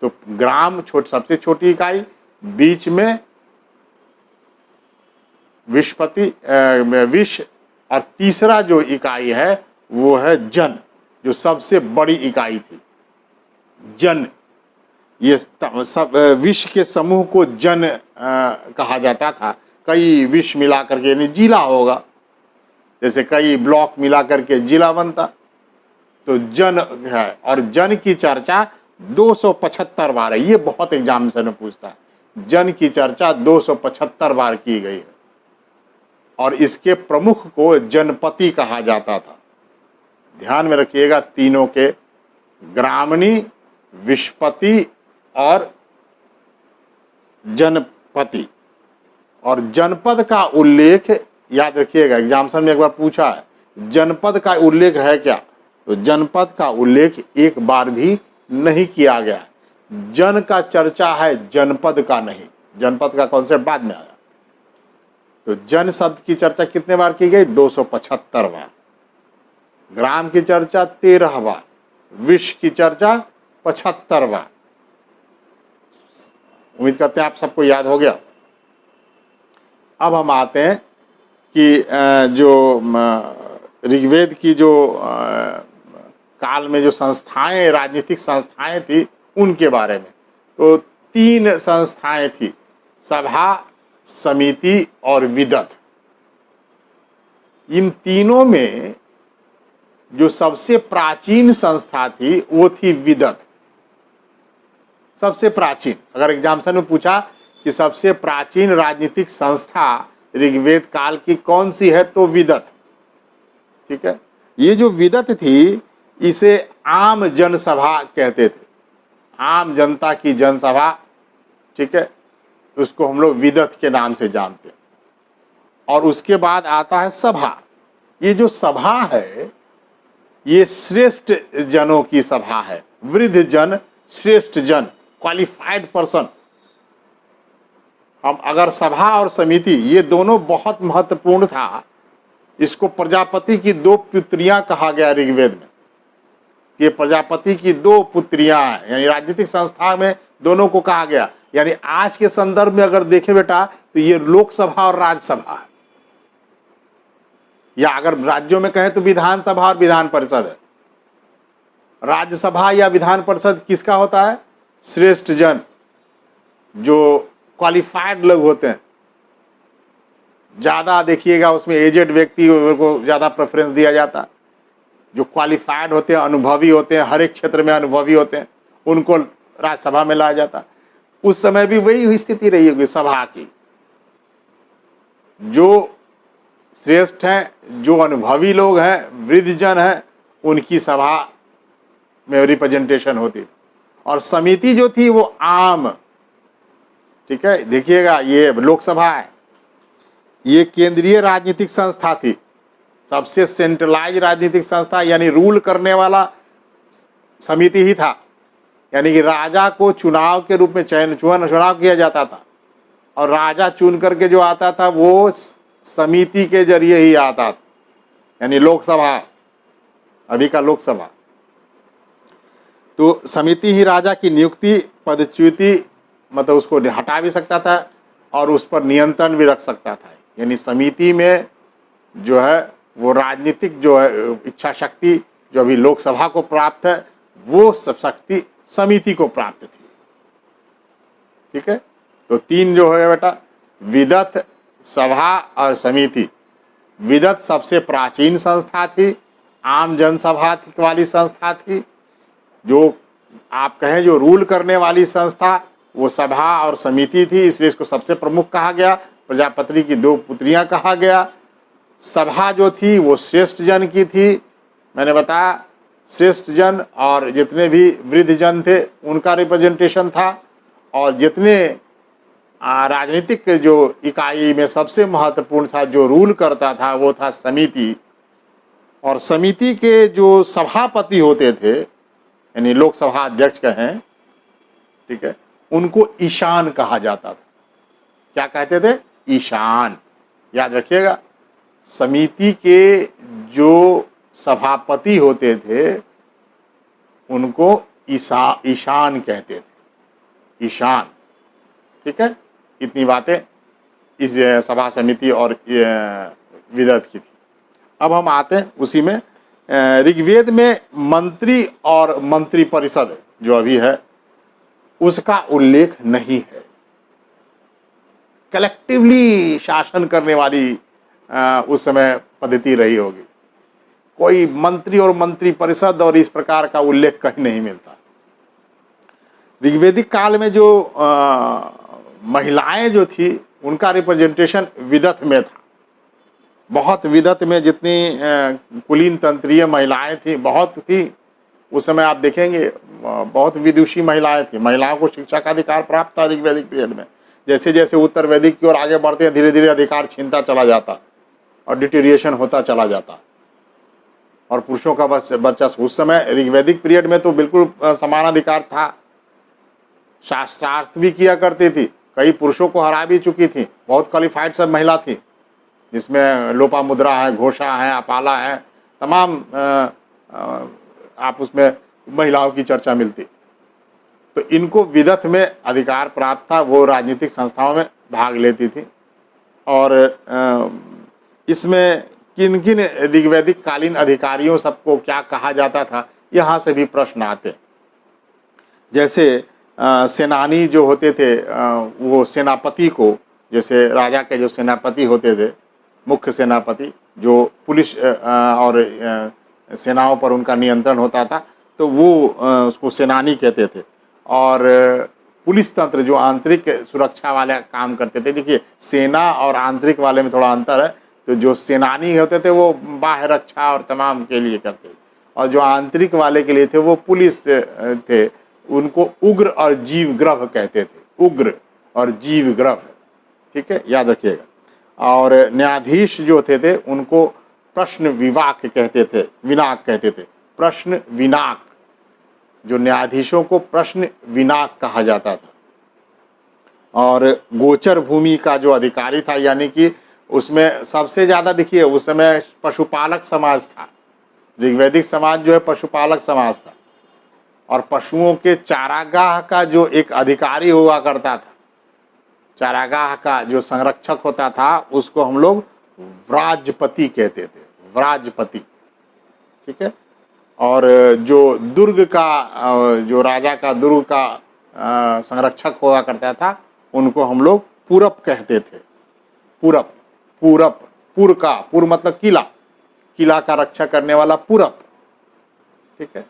तो ग्राम सबसे छोटी इकाई, बीच में विशपति विश, और तीसरा जो इकाई है वो है जन, जो सबसे बड़ी इकाई थी। जन, ये सब विश के समूह को जन कहा जाता था। कई विश मिलाकर के, यानी जिला होगा, जैसे कई ब्लॉक मिलाकर के जिला बनता, तो जन है। और जन की चर्चा 275 बार है। ये बहुत एग्जामिनेशन में पूछता है, जन की चर्चा 275 बार की गई है। और इसके प्रमुख को जनपति कहा जाता था। ध्यान में रखिएगा तीनों के, ग्रामणी, विष्पति और जनपति। और जनपद का उल्लेख याद रखिएगा, एग्जामिनेशन में एक बार पूछा है जनपद का उल्लेख है क्या, तो जनपद का उल्लेख एक बार भी नहीं किया गया। जन का चर्चा है, जनपद का नहीं। जनपद का कॉन्सेप्ट बाद में आया। तो जन शब्द की चर्चा कितने बार की गई? 275 बार। ग्राम की चर्चा 13 बार, विश्व की चर्चा 75 बार। उम्मीद करते हैं आप सबको याद हो गया। अब हम आते हैं कि जो ऋग्वेद की जो काल में जो संस्थाएं, राजनीतिक संस्थाएं थी, उनके बारे में। तो 3 संस्थाएं थी, सभा, समिति और विदत। इन तीनों में जो सबसे प्राचीन संस्था थी वो थी विदत। सबसे प्राचीन, अगर एग्जामिनेशन में पूछा कि सबसे प्राचीन राजनीतिक संस्था ऋग्वेद काल की कौन सी है, तो विदत। ठीक है, ये जो विदत थी इसे आम जनसभा कहते थे, आम जनता की जनसभा। ठीक है, उसको हम लोग विदत के नाम से जानते हैं। और उसके बाद आता है सभा। ये जो सभा है ये श्रेष्ठ जनों की सभा है। वृद्ध जन, श्रेष्ठ जन, क्वालिफाइड पर्सन। हम अगर सभा और समिति, ये दोनों बहुत महत्वपूर्ण था। इसको प्रजापति की 2 पुत्रियां कहा गया ऋग्वेद में। ये प्रजापति की 2 पुत्रियां हैं, यानी राजनीतिक संस्था में दोनों को कहा गया। यानी आज के संदर्भ में अगर देखें बेटा, तो ये लोकसभा और राज्यसभा है, या अगर राज्यों में कहें तो विधानसभा और विधान परिषद है। राज्यसभा या विधान परिषद किसका होता है? श्रेष्ठ जन, जो क्वालिफाइड लोग होते हैं। ज्यादा देखिएगा उसमें एजेड व्यक्ति को ज्यादा प्रेफरेंस दिया जाता। जो क्वालिफाइड होते हैं, अनुभवी होते हैं, हर एक क्षेत्र में अनुभवी होते हैं, उनको राज्यसभा में लाया जाता। उस समय भी वही स्थिति रही होगी सभा की। जो श्रेष्ठ हैं, जो अनुभवी लोग हैं, वृद्धजन हैं, उनकी सभा में रिप्रेजेंटेशन होती थी। और समिति जो थी वो आम। ठीक है, देखिएगा ये लोकसभा है, ये केंद्रीय राजनीतिक संस्था थी, सबसे सेंट्रलाइज राजनीतिक संस्था, यानी रूल करने वाला समिति ही था। यानी कि राजा को चुनाव के रूप में चुनाव किया जाता था, और राजा चुन करके जो आता था वो समिति के जरिए ही आता था, यानी लोकसभा, अभी का लोकसभा। तो समिति ही राजा की नियुक्ति, पदच्युति, मतलब उसको हटा भी सकता था और उस पर नियंत्रण भी रख सकता था। यानी समिति में जो है वो राजनीतिक जो है इच्छा शक्ति जो अभी लोकसभा को प्राप्त है, वो सब शक्ति समिति को प्राप्त थी। ठीक है, तो 3 जो है बेटा, विदत, सभा और समिति। विदत सबसे प्राचीन संस्था थी, आम जनसभा वाली संस्था थी। जो आप कहें जो रूल करने वाली संस्था वो सभा और समिति थी, इसलिए इसको सबसे प्रमुख कहा गया। प्रजापति की 2 पुत्रियां कहा गया। सभा जो थी वो श्रेष्ठ जन की थी, मैंने बताया श्रेष्ठ जन, और जितने भी वृद्ध जन थे उनका रिप्रेजेंटेशन था। और जितने राजनीतिक जो इकाई में सबसे महत्वपूर्ण था, जो रूल करता था, वो था समिति। और समिति के जो सभापति होते थे, यानी लोकसभा अध्यक्ष कहें, ठीक है, उनको ईशान कहा जाता था। क्या कहते थे? ईशान। याद रखिएगा, समिति के जो सभापति होते थे उनको ईशान कहते थे, ईशान। ठीक है, इतनी बातें इस सभा समिति और विदत की थी। अब हम आते हैं उसी में, ऋग्वेद में मंत्री और मंत्री परिषद जो अभी है उसका उल्लेख नहीं है। कलेक्टिवली शासन करने वाली उस समय पद्धति रही होगी। कोई मंत्री और मंत्री परिषद और इस प्रकार का उल्लेख कहीं नहीं मिलता। ऋग्वेदिक काल में जो महिलाएं जो थी उनका रिप्रेजेंटेशन विदत में था। बहुत विदत में जितनी कुलीन तंत्रीय महिलाएं थी, बहुत थी। उस समय आप देखेंगे बहुत विदुषी महिलाएं थी। महिलाओं को शिक्षा का अधिकार प्राप्त था ऋग्वैदिक पीरियड में। जैसे जैसे उत्तर वैदिक की ओर आगे बढ़ते हैं, धीरे धीरे अधिकार छीनता चला जाता और डिटेरिएशन होता चला जाता, और पुरुषों का बस वर्चस्व। उस समय ऋग्वैदिक पीरियड में तो बिल्कुल समान अधिकार था। शास्त्रार्थ भी किया करती थी, कई पुरुषों को हरा भी चुकी थी। बहुत क्वालिफाइड सब महिला थी, जिसमें लोपामुद्रा है, घोषा है, अपाला है, तमाम आप उसमें महिलाओं की चर्चा मिलती। तो इनको विदत में अधिकार प्राप्त था, वो राजनीतिक संस्थाओं में भाग लेती थी। और इसमें किन किन ऋग्वैदिक कालीन अधिकारियों सबको क्या कहा जाता था, यहाँ से भी प्रश्न आते। जैसे सेनानी जो होते थे, वो सेनापति को, जैसे राजा के जो सेनापति होते थे, मुख्य सेनापति, जो पुलिस और सेनाओं पर उनका नियंत्रण होता था, तो वो उसको सेनानी कहते थे। और पुलिस तंत्र जो आंतरिक सुरक्षा वाले काम करते थे, देखिए सेना और आंतरिक वाले में थोड़ा अंतर है। तो जो सेनानी होते थे वो बाह्य रक्षा और तमाम के लिए करते थे, और जो आंतरिक वाले के लिए थे वो पुलिस थे। उनको उग्र और जीवग्रह कहते थे, उग्र और जीवग्रह, ठीक है, याद रखिएगा। और न्यायाधीश जो थे उनको प्रश्न विवाक कहते थे, विनाक कहते थे, प्रश्न विनाक। जो न्यायाधीशों को प्रश्न विनाक कहा जाता था। और गोचर भूमि का जो अधिकारी था, यानी कि उसमें सबसे ज़्यादा, देखिए उस समय पशुपालक समाज था। ऋग्वैदिक समाज जो है पशुपालक समाज था, और पशुओं के चारागाह का जो एक अधिकारी हुआ करता था, चारागाह का जो संरक्षक होता था, उसको हम लोग व्राजपति कहते थे, व्राजपति, ठीक है। और जो दुर्ग का, जो राजा का दुर्ग का संरक्षक हुआ करता था, उनको हम लोग पुरप कहते थे, पुरप, पूरप, पुर का, पुर मतलब किला, किला का रक्षा करने वाला पुरप, ठीक है।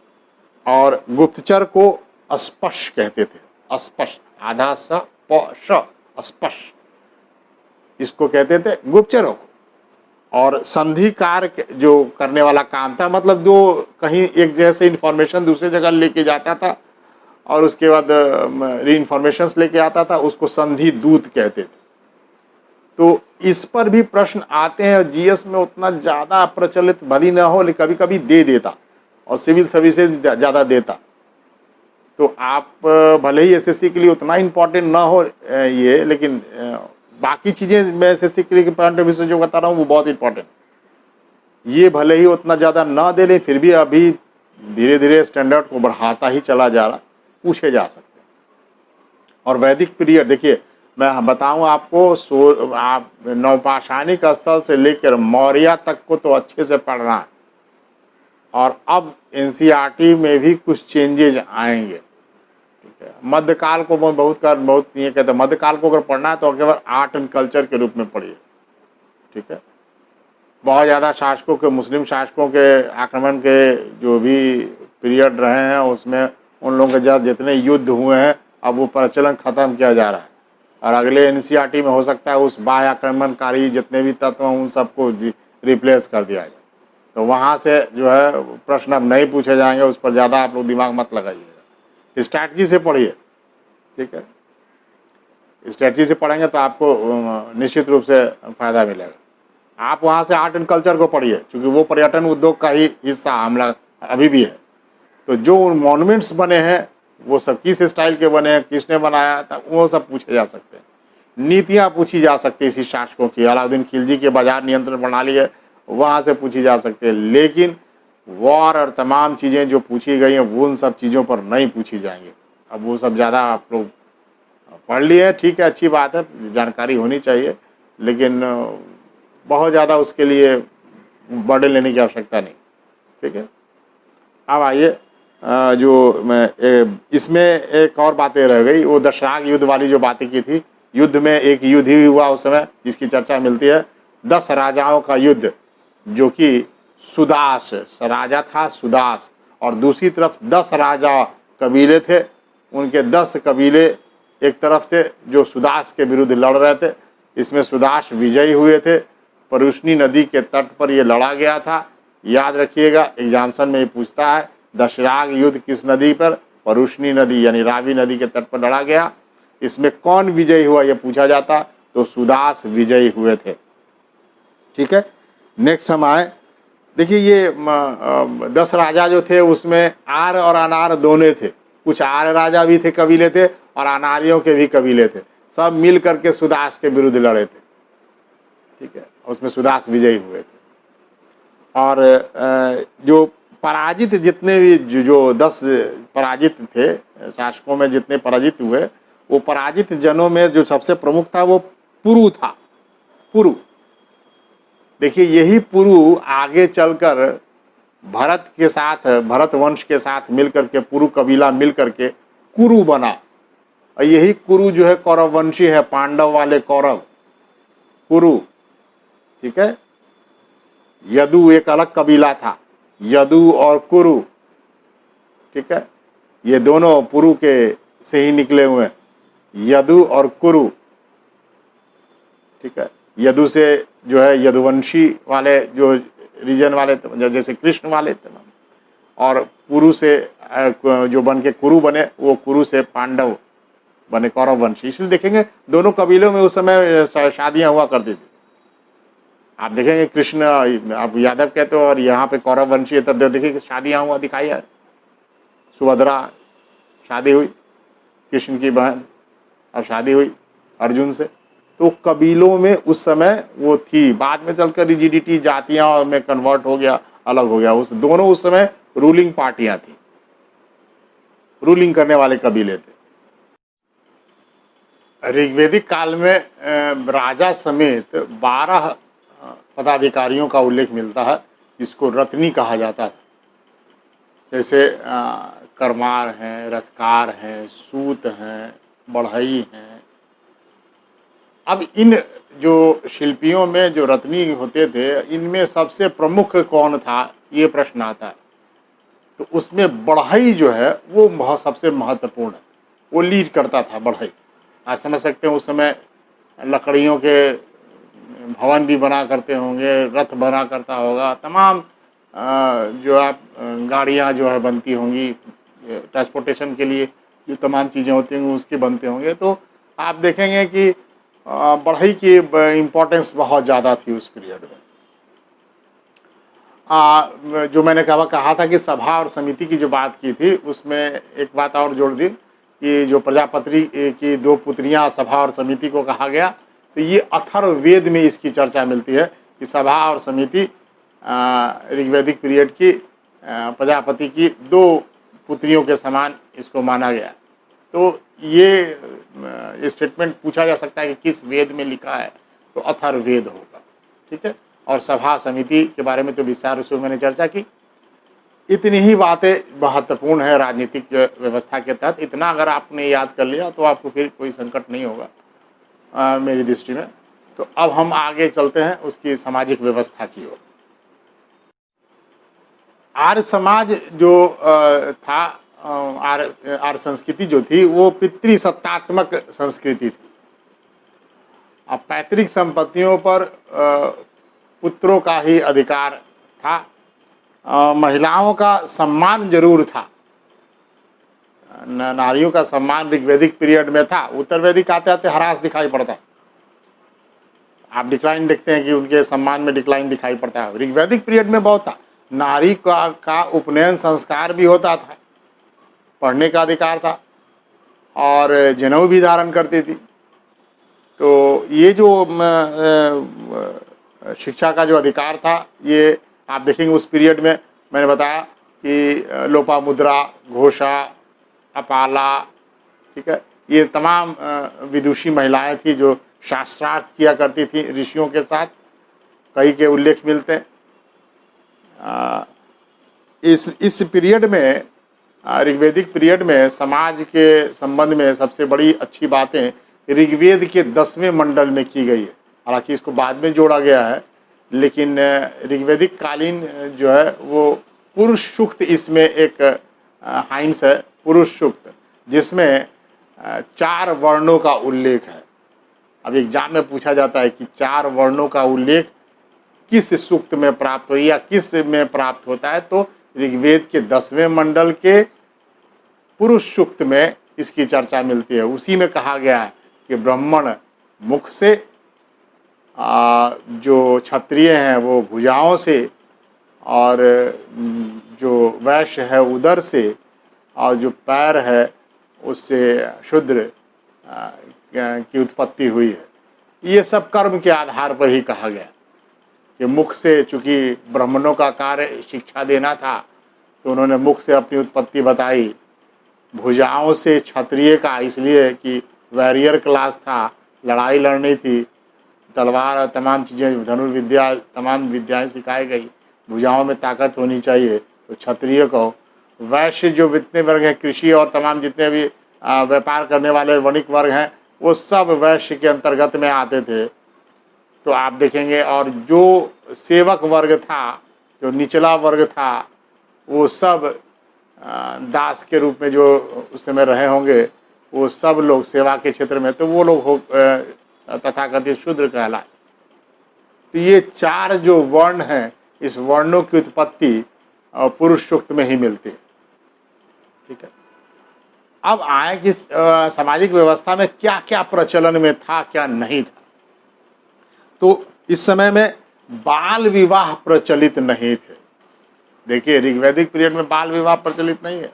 और गुप्तचर को अस्पश कहते थे, अस्पश, आधा स प श, अस्पश, इसको कहते थे गुप्तचरों को। और संधि कार्य जो करने वाला काम था, मतलब जो कहीं एक जैसे इंफॉर्मेशन दूसरी जगह लेके जाता था और उसके बाद री इन्फॉर्मेशन लेके आता था, उसको संधि दूत कहते थे। तो इस पर भी प्रश्न आते हैं। जीएस में उतना ज़्यादा प्रचलित भली ना हो, लेकिन कभी कभी दे देता, और सिविल सर्विसेज ज़्यादा देता। तो आप भले ही एसएससी के लिए उतना इम्पोर्टेंट ना हो ये, लेकिन बाकी चीज़ें मैं एसएससी के लिए पॉइंट ऑफ व्यू से जो बता रहा हूँ वो बहुत इंपॉर्टेंट। ये भले ही उतना ज़्यादा ना दे लें, फिर भी अभी धीरे धीरे स्टैंडर्ड को बढ़ाता ही चला जा रहा, पूछे जा सकते हैं। और वैदिक पीरियड, देखिए मैं बताऊं आपको, आप नवपाषाणिक स्थल से लेकर मौर्य तक को तो अच्छे से पढ़ना है। और अब एनसीईआरटी में भी कुछ चेंजेज आएंगे, ठीक है। मध्यकाल को मैं बहुत ये कहते हैं, मध्यकाल को अगर पढ़ना है तो केवल आर्ट एंड कल्चर के रूप में पढ़िए, ठीक है। बहुत ज़्यादा शासकों के, मुस्लिम शासकों के आक्रमण के जो भी पीरियड रहे हैं, उसमें उन लोगों के साथ जितने युद्ध हुए हैं, अब वो प्रचलन ख़त्म किया जा रहा है। और अगले एनसीईआरटी में हो सकता है उस बाह्य आक्रमणकारी जितने भी तत्व हैं उन सबको रिप्लेस कर दिया जाए। तो वहाँ से जो है प्रश्न अब नहीं पूछे जाएंगे, उस पर ज़्यादा आप लोग दिमाग मत लगाइएगा, स्ट्रैटेजी से पढ़िए, ठीक है। स्ट्रैटेजी से पढ़ेंगे तो आपको निश्चित रूप से फ़ायदा मिलेगा। आप वहाँ से आर्ट एंड कल्चर को पढ़िए, क्योंकि वो पर्यटन उद्योग का ही हिस्सा हमला अभी भी है। तो जो मॉन्यूमेंट्स बने हैं वो सब किस स्टाइल के बने हैं, किसने बनाया था, वो सब पूछे जा सकते हैं। नीतियाँ पूछी जा सकती है इसी शासकों की, अलाउद्दीन खिलजी के बाजार नियंत्रण प्रणाली है, वहाँ से पूछी जा सकती है। लेकिन वॉर और तमाम चीज़ें जो पूछी गई हैं वो उन सब चीज़ों पर नहीं पूछी जाएंगी। अब वो सब ज़्यादा आप लोग पढ़ लिए, ठीक है, अच्छी बात है, जानकारी होनी चाहिए, लेकिन बहुत ज़्यादा उसके लिए बर्डन लेने की आवश्यकता नहीं, ठीक है। अब आइए, जो मैं इसमें एक और बातें रह गई, वो दशराग युद्ध वाली जो बातें की थी। युद्ध में एक युद्ध ही हुआ उस समय जिसकी चर्चा मिलती है, 10 राजाओं का युद्ध, जो कि सुदास राजा था, सुदास, और दूसरी तरफ 10 राजा कबीले थे। उनके 10 कबीले एक तरफ थे जो सुदास के विरुद्ध लड़ रहे थे। इसमें सुदास विजयी हुए थे परुष्णी नदी के तट पर ये लड़ा गया था। याद रखिएगा, एग्जाम्शन में ये पूछता है दशराग युद्ध किस नदी पर? परुष्णी नदी यानी रावी नदी के तट पर लड़ा गया। इसमें कौन विजयी हुआ ये पूछा जाता, तो सुदास विजयी हुए थे। ठीक है, नेक्स्ट हम आए। देखिए ये 10 राजा जो थे उसमें आर और अनार दोनों थे। कुछ आर राजा भी थे, कबीले थे, और अनारियों के भी कबीले थे। सब मिल करके सुदास के विरुद्ध लड़े थे। ठीक है, उसमें सुदास विजयी हुए थे। और जो पराजित जितने भी जो 10 पराजित थे शासकों में, जितने पराजित हुए, वो पराजित जनों में जो सबसे प्रमुख था वो पुरु था। पुरु, देखिए यही पुरु आगे चलकर भरत के साथ, भरत वंश के साथ मिलकर के, पुरु कबीला मिलकर के कुरु बना। और यही कुरु जो है कौरव वंशी है, पांडव वाले कौरव कुरु। ठीक है, यदु एक अलग कबीला था, यदु और कुरु। ठीक है, ये दोनों पुरु के से ही निकले हुए हैं, यदु और कुरु। ठीक है, यदु से जो है यदुवंशी वाले जो रीजन वाले थे, जैसे कृष्ण वाले थे, और कुरु से जो बन के कुरु बने, वो कुरु से पांडव बने, कौरव वंशी। इसलिए देखेंगे दोनों कबीलों में उस समय शादियां हुआ करती थी। आप देखेंगे कृष्ण, आप यादव कहते हो, और यहाँ पे कौरव वंशी है, तब देखिए शादियां हुआ दिखाई है। सुभद्रा शादी हुई, कृष्ण की बहन, और शादी हुई अर्जुन से। तो कबीलों में उस समय वो थी। बाद में चलकर रिजिडिटी जातियां में कन्वर्ट हो गया, अलग हो गया। उस दोनों उस समय रूलिंग पार्टियां थी, रूलिंग करने वाले कबीले थे। ऋग्वेदिक काल में राजा समेत 12 पदाधिकारियों का उल्लेख मिलता है, जिसको रत्नी कहा जाता है। जैसे करमार हैं, रथकार हैं, सूत हैं, बढ़ई हैं। अब इन जो शिल्पियों में जो रत्नी होते थे, इनमें सबसे प्रमुख कौन था, ये प्रश्न आता है। तो उसमें बढ़ई जो है वो सबसे महत्वपूर्ण है, वो लीड करता था बढ़ई। आप समझ सकते हैं उस समय लकड़ियों के भवन भी बना करते होंगे, रथ बना करता होगा, तमाम जो आप गाड़ियाँ जो है बनती होंगी ट्रांसपोर्टेशन के लिए, जो तमाम चीज़ें होती होंगी उसके बनते होंगे। तो आप देखेंगे कि बढ़ई की इम्पोर्टेंस बहुत ज़्यादा थी उस पीरियड में। जो मैंने कहा था कि सभा और समिति की जो बात की थी, उसमें एक बात और जोड़ दी कि जो प्रजापति की 2 पुत्रियां सभा और समिति को कहा गया, तो ये अथर्ववेद में इसकी चर्चा मिलती है कि सभा और समिति ऋग्वैदिक पीरियड की प्रजापति की 2 पुत्रियों के समान इसको माना गया। तो ये स्टेटमेंट पूछा जा सकता है कि किस वेद में लिखा है, तो अथर्ववेद होगा। ठीक है, और सभा समिति के बारे में तो विस्तार से मैंने चर्चा की। इतनी ही बातें महत्वपूर्ण है राजनीतिक व्यवस्था के तहत। इतना अगर आपने याद कर लिया तो आपको फिर कोई संकट नहीं होगा मेरी दृष्टि में। तो अब हम आगे चलते हैं उसकी सामाजिक व्यवस्था की ओर। आर्य समाज जो था, आर्य संस्कृति जो थी, वो पितृसत्तात्मक संस्कृति थी। अब पैतृक संपत्तियों पर पुत्रों का ही अधिकार था। महिलाओं का सम्मान जरूर था, नारियों का सम्मान ऋग्वैदिक पीरियड में था। उत्तर वैदिक आते आते ह्रास दिखाई पड़ता है। आप डिक्लाइन देखते हैं कि उनके सम्मान में डिक्लाइन दिखाई पड़ता है। ऋग्वैदिक पीरियड में बहुत था। नारी का उपनयन संस्कार भी होता था, पढ़ने का अधिकार था, और जनेऊ भी धारण करती थी। तो ये जो शिक्षा का जो अधिकार था, ये आप देखेंगे उस पीरियड में मैंने बताया कि लोपामुद्रा, घोषा, अपाला, ठीक है, ये तमाम विदुषी महिलाएं थी जो शास्त्रार्थ किया करती थी ऋषियों के साथ। कई के उल्लेख मिलते हैं। इस पीरियड में, ऋग्वैदिक पीरियड में समाज के संबंध में सबसे बड़ी अच्छी बातें ऋग्वेद के 10वें मंडल में की गई है। हालांकि इसको बाद में जोड़ा गया है, लेकिन ऋग्वैदिक कालीन जो है वो पुरुष सूक्त, इसमें एक हाइम्स है पुरुष सूक्त, जिसमें 4 वर्णों का उल्लेख है। अब एग्जाम में पूछा जाता है कि 4 वर्णों का उल्लेख किस सूक्त में प्राप्त हुई या किस में प्राप्त होता है, तो ऋग्वेद के 10वें मंडल के पुरुष सूक्त में इसकी चर्चा मिलती है। उसी में कहा गया है कि ब्राह्मण मुख से, जो क्षत्रिय हैं वो भुजाओं से, और जो वैश्य है उदर से, और जो पैर है उससे शूद्र की उत्पत्ति हुई है। ये सब कर्म के आधार पर ही कहा गया कि मुख से, चूँकि ब्राह्मणों का कार्य शिक्षा देना था तो उन्होंने मुख से अपनी उत्पत्ति बताई। भुजाओं से क्षत्रिय का इसलिए कि वॉरियर क्लास था, लड़ाई लड़नी थी, तलवार तमाम चीज़ें, धनुर्विद्या तमाम विद्याएं सिखाई गई, भुजाओं में ताकत होनी चाहिए, तो क्षत्रिय को। वैश्य जो जितने वर्ग हैं, कृषि और तमाम जितने भी व्यापार करने वाले वणिक वर्ग हैं, वो सब वैश्य के अंतर्गत में आते थे। तो आप देखेंगे, और जो सेवक वर्ग था, जो निचला वर्ग था, वो सब दास के रूप में जो उस समय रहे होंगे, वो सब लोग सेवा के क्षेत्र में, तो वो लोग तथाकथित शूद्र कहलाए। तो ये 4 जो वर्ण हैं, इस वर्णों की उत्पत्ति पुरुष सूक्त में ही मिलती है। ठीक है। अब आए कि सामाजिक व्यवस्था में क्या क्या प्रचलन में था, क्या नहीं था। तो इस समय में बाल विवाह प्रचलित नहीं थे। देखिए, ऋग्वैदिक पीरियड में बाल विवाह प्रचलित नहीं है।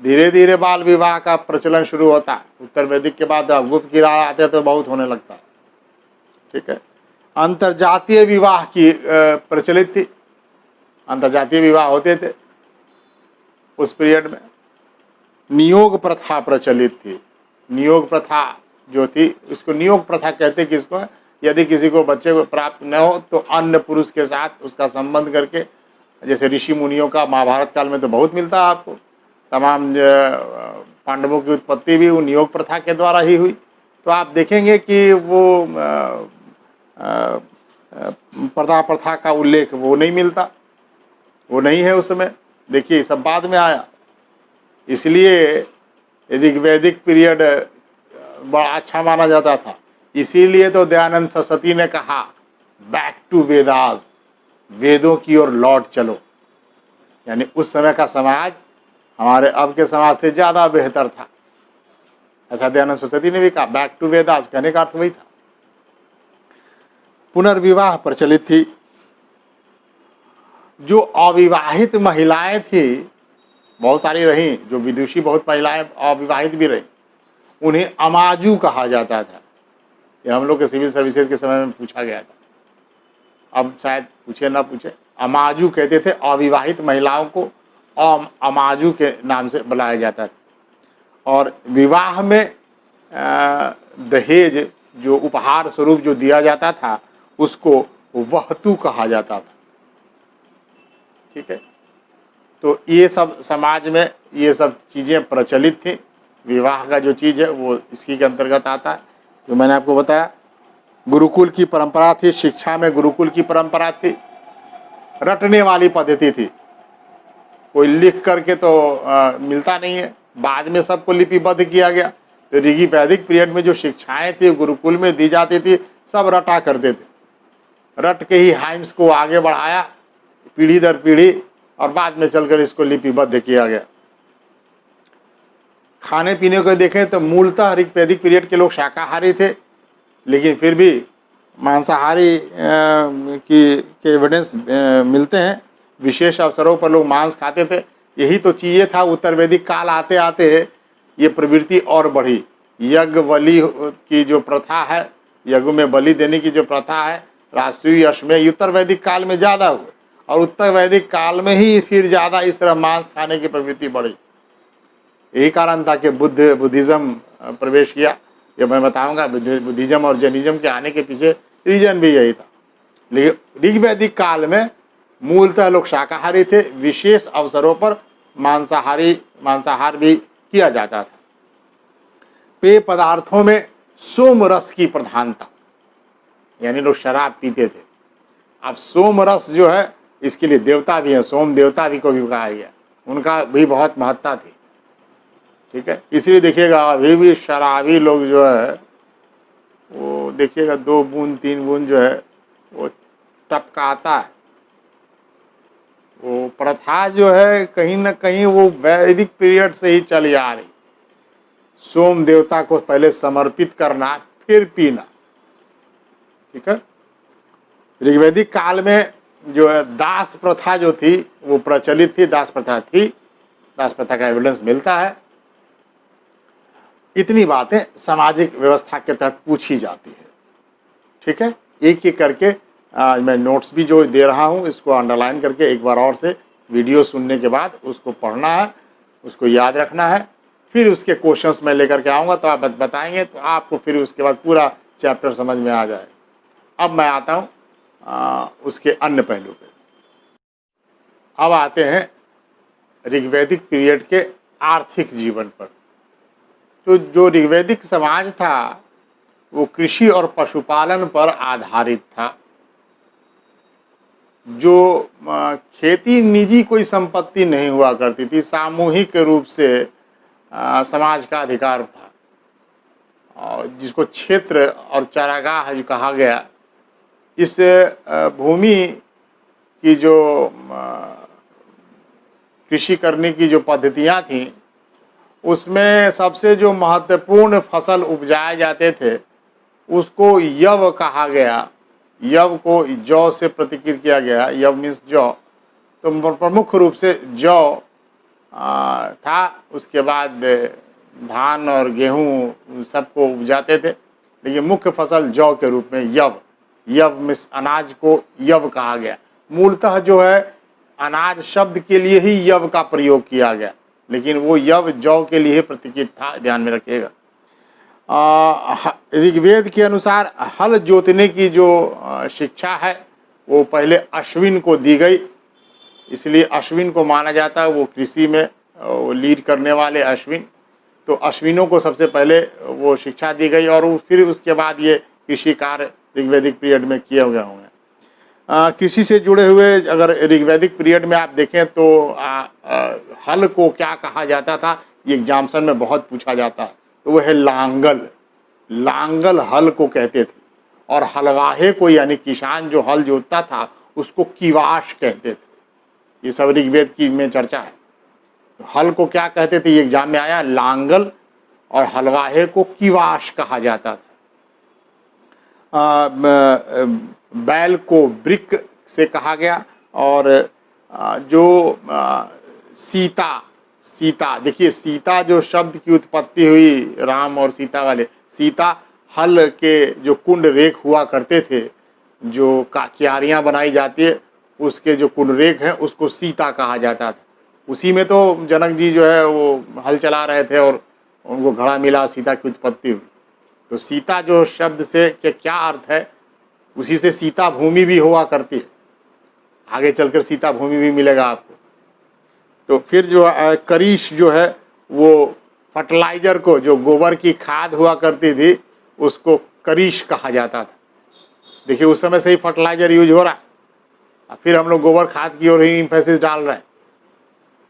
धीरे धीरे बाल विवाह का प्रचलन शुरू होता है। उत्तर वैदिक के बाद गुप्त की राय आते तो बहुत होने लगता है। ठीक है। अंतरजातीय विवाह की प्रचलित थी, अंतरजातीय विवाह होते थे उस पीरियड में। नियोग प्रथा प्रचलित थी। नियोग प्रथा जो थी, इसको नियोग प्रथा कहते किसको, यदि किसी को बच्चे को प्राप्त न हो तो अन्य पुरुष के साथ उसका संबंध करके, जैसे ऋषि मुनियों का महाभारत काल में तो बहुत मिलता है आपको। तमाम पांडवों की उत्पत्ति भी वो नियोग प्रथा के द्वारा ही हुई। तो आप देखेंगे कि वो पर्दा प्रथा का उल्लेख वो नहीं मिलता, वो नहीं है उस समय। देखिए, सब बाद में आया। इसलिए ऋग्वैदिक पीरियड बड़ा अच्छा माना जाता था। इसीलिए तो दयानंद सरस्वती ने कहा, बैक टू वेदास, वेदों की ओर लौट चलो। यानी उस समय का समाज हमारे अब के समाज से ज़्यादा बेहतर था, ऐसा दयानंद सरस्वती ने भी कहा। बैक टू वेदास कहने का अर्थ वही था। पुनर्विवाह प्रचलित थी। जो अविवाहित महिलाएं थी, बहुत सारी रहीं, जो विदुषी बहुत महिलाएं अविवाहित भी रहीं, उन्हें अमाजू कहा जाता था। ये हम लोग के सिविल सर्विसेज के समय में पूछा गया था, अब शायद पूछे ना पूछे। अमाजू कहते थे अविवाहित महिलाओं को, अमाजू के नाम से बुलाया जाता था। और विवाह में दहेज जो उपहार स्वरूप जो दिया जाता था, उसको वहतु कहा जाता था। ठीक है। तो ये सब समाज में ये सब चीज़ें प्रचलित थी। विवाह का जो चीज़ है वो इसी के अंतर्गत आता है, जो मैंने आपको बताया। गुरुकुल की परंपरा थी, शिक्षा में गुरुकुल की परंपरा थी। रटने वाली पद्धति थी, कोई लिख करके तो मिलता नहीं है, बाद में सबको लिपिबद्ध किया गया। तो ऋग्वैदिक पीरियड में जो शिक्षाएं थी गुरुकुल में दी जाती थी, सब रटा करते थे। रट के ही हाइम्स को आगे बढ़ाया पीढ़ी दर पीढ़ी, और बाद में चलकर इसको लिपिबद्ध किया गया। खाने पीने को देखें तो मूलतः ऋग्वैदिक पीरियड के लोग शाकाहारी थे, लेकिन फिर भी मांसाहारी के एविडेंस मिलते हैं। विशेष अवसरों पर लोग मांस खाते थे। यही तो चीज़ें था। उत्तर वैदिक काल आते आते ये प्रवृत्ति और बढ़ी। यज्ञ बलि की जो प्रथा है, यज्ञ में बलि देने की जो प्रथा है, राष्ट्रीय अश्वमेध, उत्तर वैदिक काल में ज़्यादा हुए, और उत्तर वैदिक काल में ही फिर ज़्यादा इस तरह मांस खाने की प्रवृत्ति बढ़ी। यही कारण था कि बुद्धिज़्म प्रवेश किया। ये मैं बताऊंगा, बुद्धिज़्म और जैनिज्म के आने के पीछे रीजन भी यही था। लेकिन ऋग्वैदिक काल में मूलतः लोग शाकाहारी थे। विशेष अवसरों पर मांसाहार भी किया जाता था। पेय पदार्थों में सोम रस की प्रधानता, यानी लोग शराब पीते थे। अब सोम रस जो है, इसके लिए देवता भी हैं, सोम देवता भी को भी कहा गया, उनका भी बहुत महत्ता थी। ठीक है। इसलिए देखिएगा अभी भी शराबी लोग जो है वो देखिएगा 2 बूंद 3 बूंद जो है वो टपकाता है। वो प्रथा जो है कहीं ना कहीं वो वैदिक पीरियड से ही चली आ रही। सोम देवता को पहले समर्पित करना फिर पीना, ठीक है। ऋग्वैदिक काल में जो है दास प्रथा जो थी वो प्रचलित थी, दास प्रथा थी, दास प्रथा का एविडेंस मिलता है। इतनी बातें सामाजिक व्यवस्था के तहत पूछी जाती है, ठीक है। एक एक करके मैं नोट्स भी जो दे रहा हूँ इसको अंडरलाइन करके एक बार और से वीडियो सुनने के बाद उसको पढ़ना है, उसको याद रखना है। फिर उसके क्वेश्चंस मैं लेकर के आऊँगा तो आप बताएंगे, तो आपको फिर उसके बाद पूरा चैप्टर समझ में आ जाएगा। अब मैं आता हूँ उसके अन्य पहलू पे। अब आते हैं ऋग्वैदिक पीरियड के आर्थिक जीवन पर। तो जो ऋग्वैदिक समाज था वो कृषि और पशुपालन पर आधारित था। जो खेती निजी कोई संपत्ति नहीं हुआ करती थी, सामूहिक रूप से समाज का अधिकार था, और जिसको क्षेत्र और चारागाह जो कहा गया। इस भूमि की जो कृषि करने की जो पद्धतियाँ थीं उसमें सबसे जो महत्वपूर्ण फसल उपजाए जाते थे उसको यव कहा गया। यव को जौ से प्रतिकृत किया गया। यव मीन्स जौ। तो प्रमुख रूप से जौ था, उसके बाद धान और गेहूँ सबको उपजाते थे, लेकिन मुख्य फसल जौ के रूप में यव। यव मीन्स अनाज को यव कहा गया। मूलतः जो है अनाज शब्द के लिए ही यव का प्रयोग किया गया, लेकिन वो यव जौ के लिए प्रतिकृत था, ध्यान में रखिएगा। ऋग्वेद के अनुसार हल जोतने की जो शिक्षा है वो पहले अश्विन को दी गई, इसलिए अश्विन को माना जाता है वो कृषि में वो लीड करने वाले अश्विन। तो अश्विनों को सबसे पहले वो शिक्षा दी गई और फिर उसके बाद ये कृषि कार्य ऋग्वैदिक पीरियड में किए हुए होंगे। कृषि से जुड़े हुए अगर ऋग्वैदिक पीरियड में आप देखें तो हल को क्या कहा जाता था, ये एग्जाम्सन में बहुत पूछा जाता है। तो वो है लांगल। लांगल हल को कहते थे, और हलवाहे को यानी किसान जो हल जोतता था उसको किवाश कहते थे। ये सब ऋग्वेद की में चर्चा है। तो हल को क्या कहते थे ये एग्जाम में आया, लांगल, और हलवाहे को किवाश कहा जाता था। बैल को ब्रिक से कहा गया, और जो सीता देखिए, सीता जो शब्द की उत्पत्ति हुई राम और सीता वाले, सीता हल के जो कुंड रेख हुआ करते थे, जो क्यारियाँ बनाई जाती है उसके जो कुंड रेख हैं उसको सीता कहा जाता था। उसी में तो जनक जी जो है वो हल चला रहे थे और उनको घड़ा मिला, सीता की उत्पत्ति हुई। तो सीता जो शब्द से क्या अर्थ है, उसी से सीता भूमि भी हुआ करती है। आगे चलकर सीता भूमि भी मिलेगा आपको। तो फिर जो करीश जो है वो फर्टिलाइजर को, जो गोबर की खाद हुआ करती थी उसको करीश कहा जाता था। देखिए उस समय से ही फर्टिलाइजर यूज हो रहा है, फिर हम लोग गोबर खाद की ओर ही इम्फेसिस डाल रहे हैं।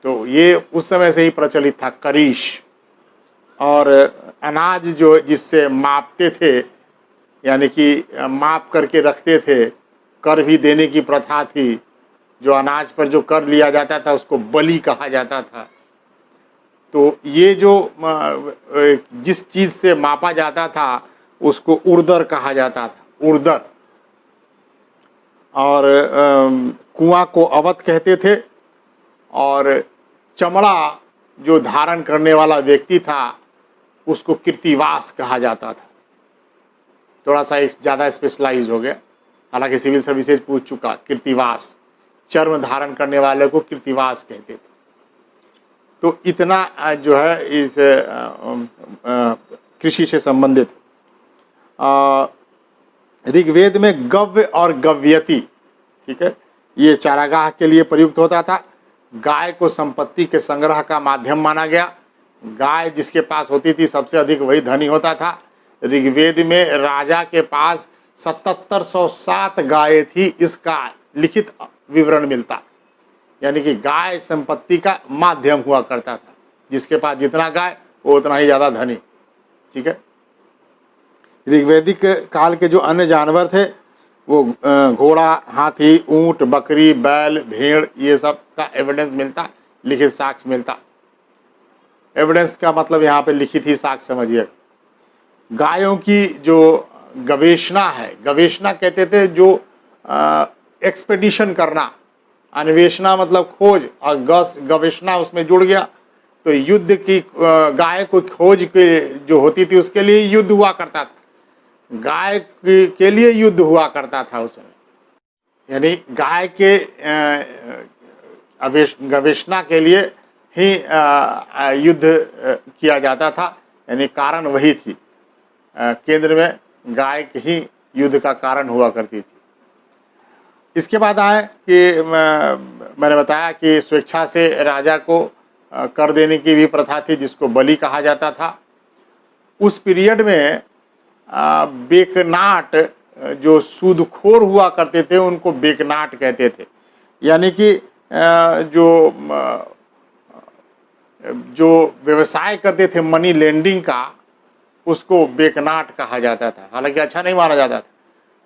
तो ये उस समय से ही प्रचलित था करीश। और अनाज जो जिससे मापते थे, यानी कि माप करके रखते थे, कर भी देने की प्रथा थी। जो अनाज पर जो कर लिया जाता था उसको बलि कहा जाता था। तो ये जो जिस चीज़ से मापा जाता था उसको उर्दर कहा जाता था, उर्दर। और कुआं को अवत कहते थे, और चमड़ा जो धारण करने वाला व्यक्ति था उसको कृतिवास कहा जाता था। थोड़ा सा ज़्यादा स्पेशलाइज हो गया, हालांकि सिविल सर्विसेज पूछ चुका। कृतिवास, चर्म धारण करने वाले को कृतिवास कहते थे। तो इतना जो है इस कृषि से संबंधित। ऋग्वेद में गव्य और गव्यति, ठीक है, ये चारागाह के लिए प्रयुक्त होता था। गाय को संपत्ति के संग्रह का माध्यम माना गया। गाय जिसके पास होती थी सबसे अधिक वही धनी होता था। ऋग्वेद में राजा के पास 7707 गायें थी, इसका लिखित विवरण मिलता। यानी कि गाय संपत्ति का माध्यम हुआ करता था, जिसके पास जितना गाय वो उतना ही ज़्यादा धनी, ठीक है। ऋग्वैदिक काल के जो अन्य जानवर थे वो घोड़ा, हाथी, ऊंट, बकरी, बैल, भेड़, ये सब का एविडेंस मिलता, लिखित साक्ष्य मिलता। एविडेंस का मतलब यहाँ पे लिखित ही साक्ष्य समझिए। गायों की जो गवेषणा है, गवेषणा कहते थे जो एक्सपेडिशन करना, अन्वेषणा मतलब खोज, और गवेषणा उसमें जुड़ गया, तो युद्ध की गाय को खोज के जो होती थी उसके लिए युद्ध हुआ करता था, गाय के लिए युद्ध हुआ करता था उस समय। यानी गाय के गवेषणा के लिए ही युद्ध किया जाता था, यानी कारण वही थी, केंद्र में गाय ही युद्ध का कारण हुआ करती थी। इसके बाद आए कि मैंने बताया कि स्वेच्छा से राजा को कर देने की भी प्रथा थी, जिसको बलि कहा जाता था। उस पीरियड में बेकनाट जो सूदखोर हुआ करते थे उनको बेकनाट कहते थे, यानी कि जो व्यवसाय करते थे मनी लेंडिंग का, उसको बेकनाट कहा जाता था, हालांकि अच्छा नहीं माना जाता था।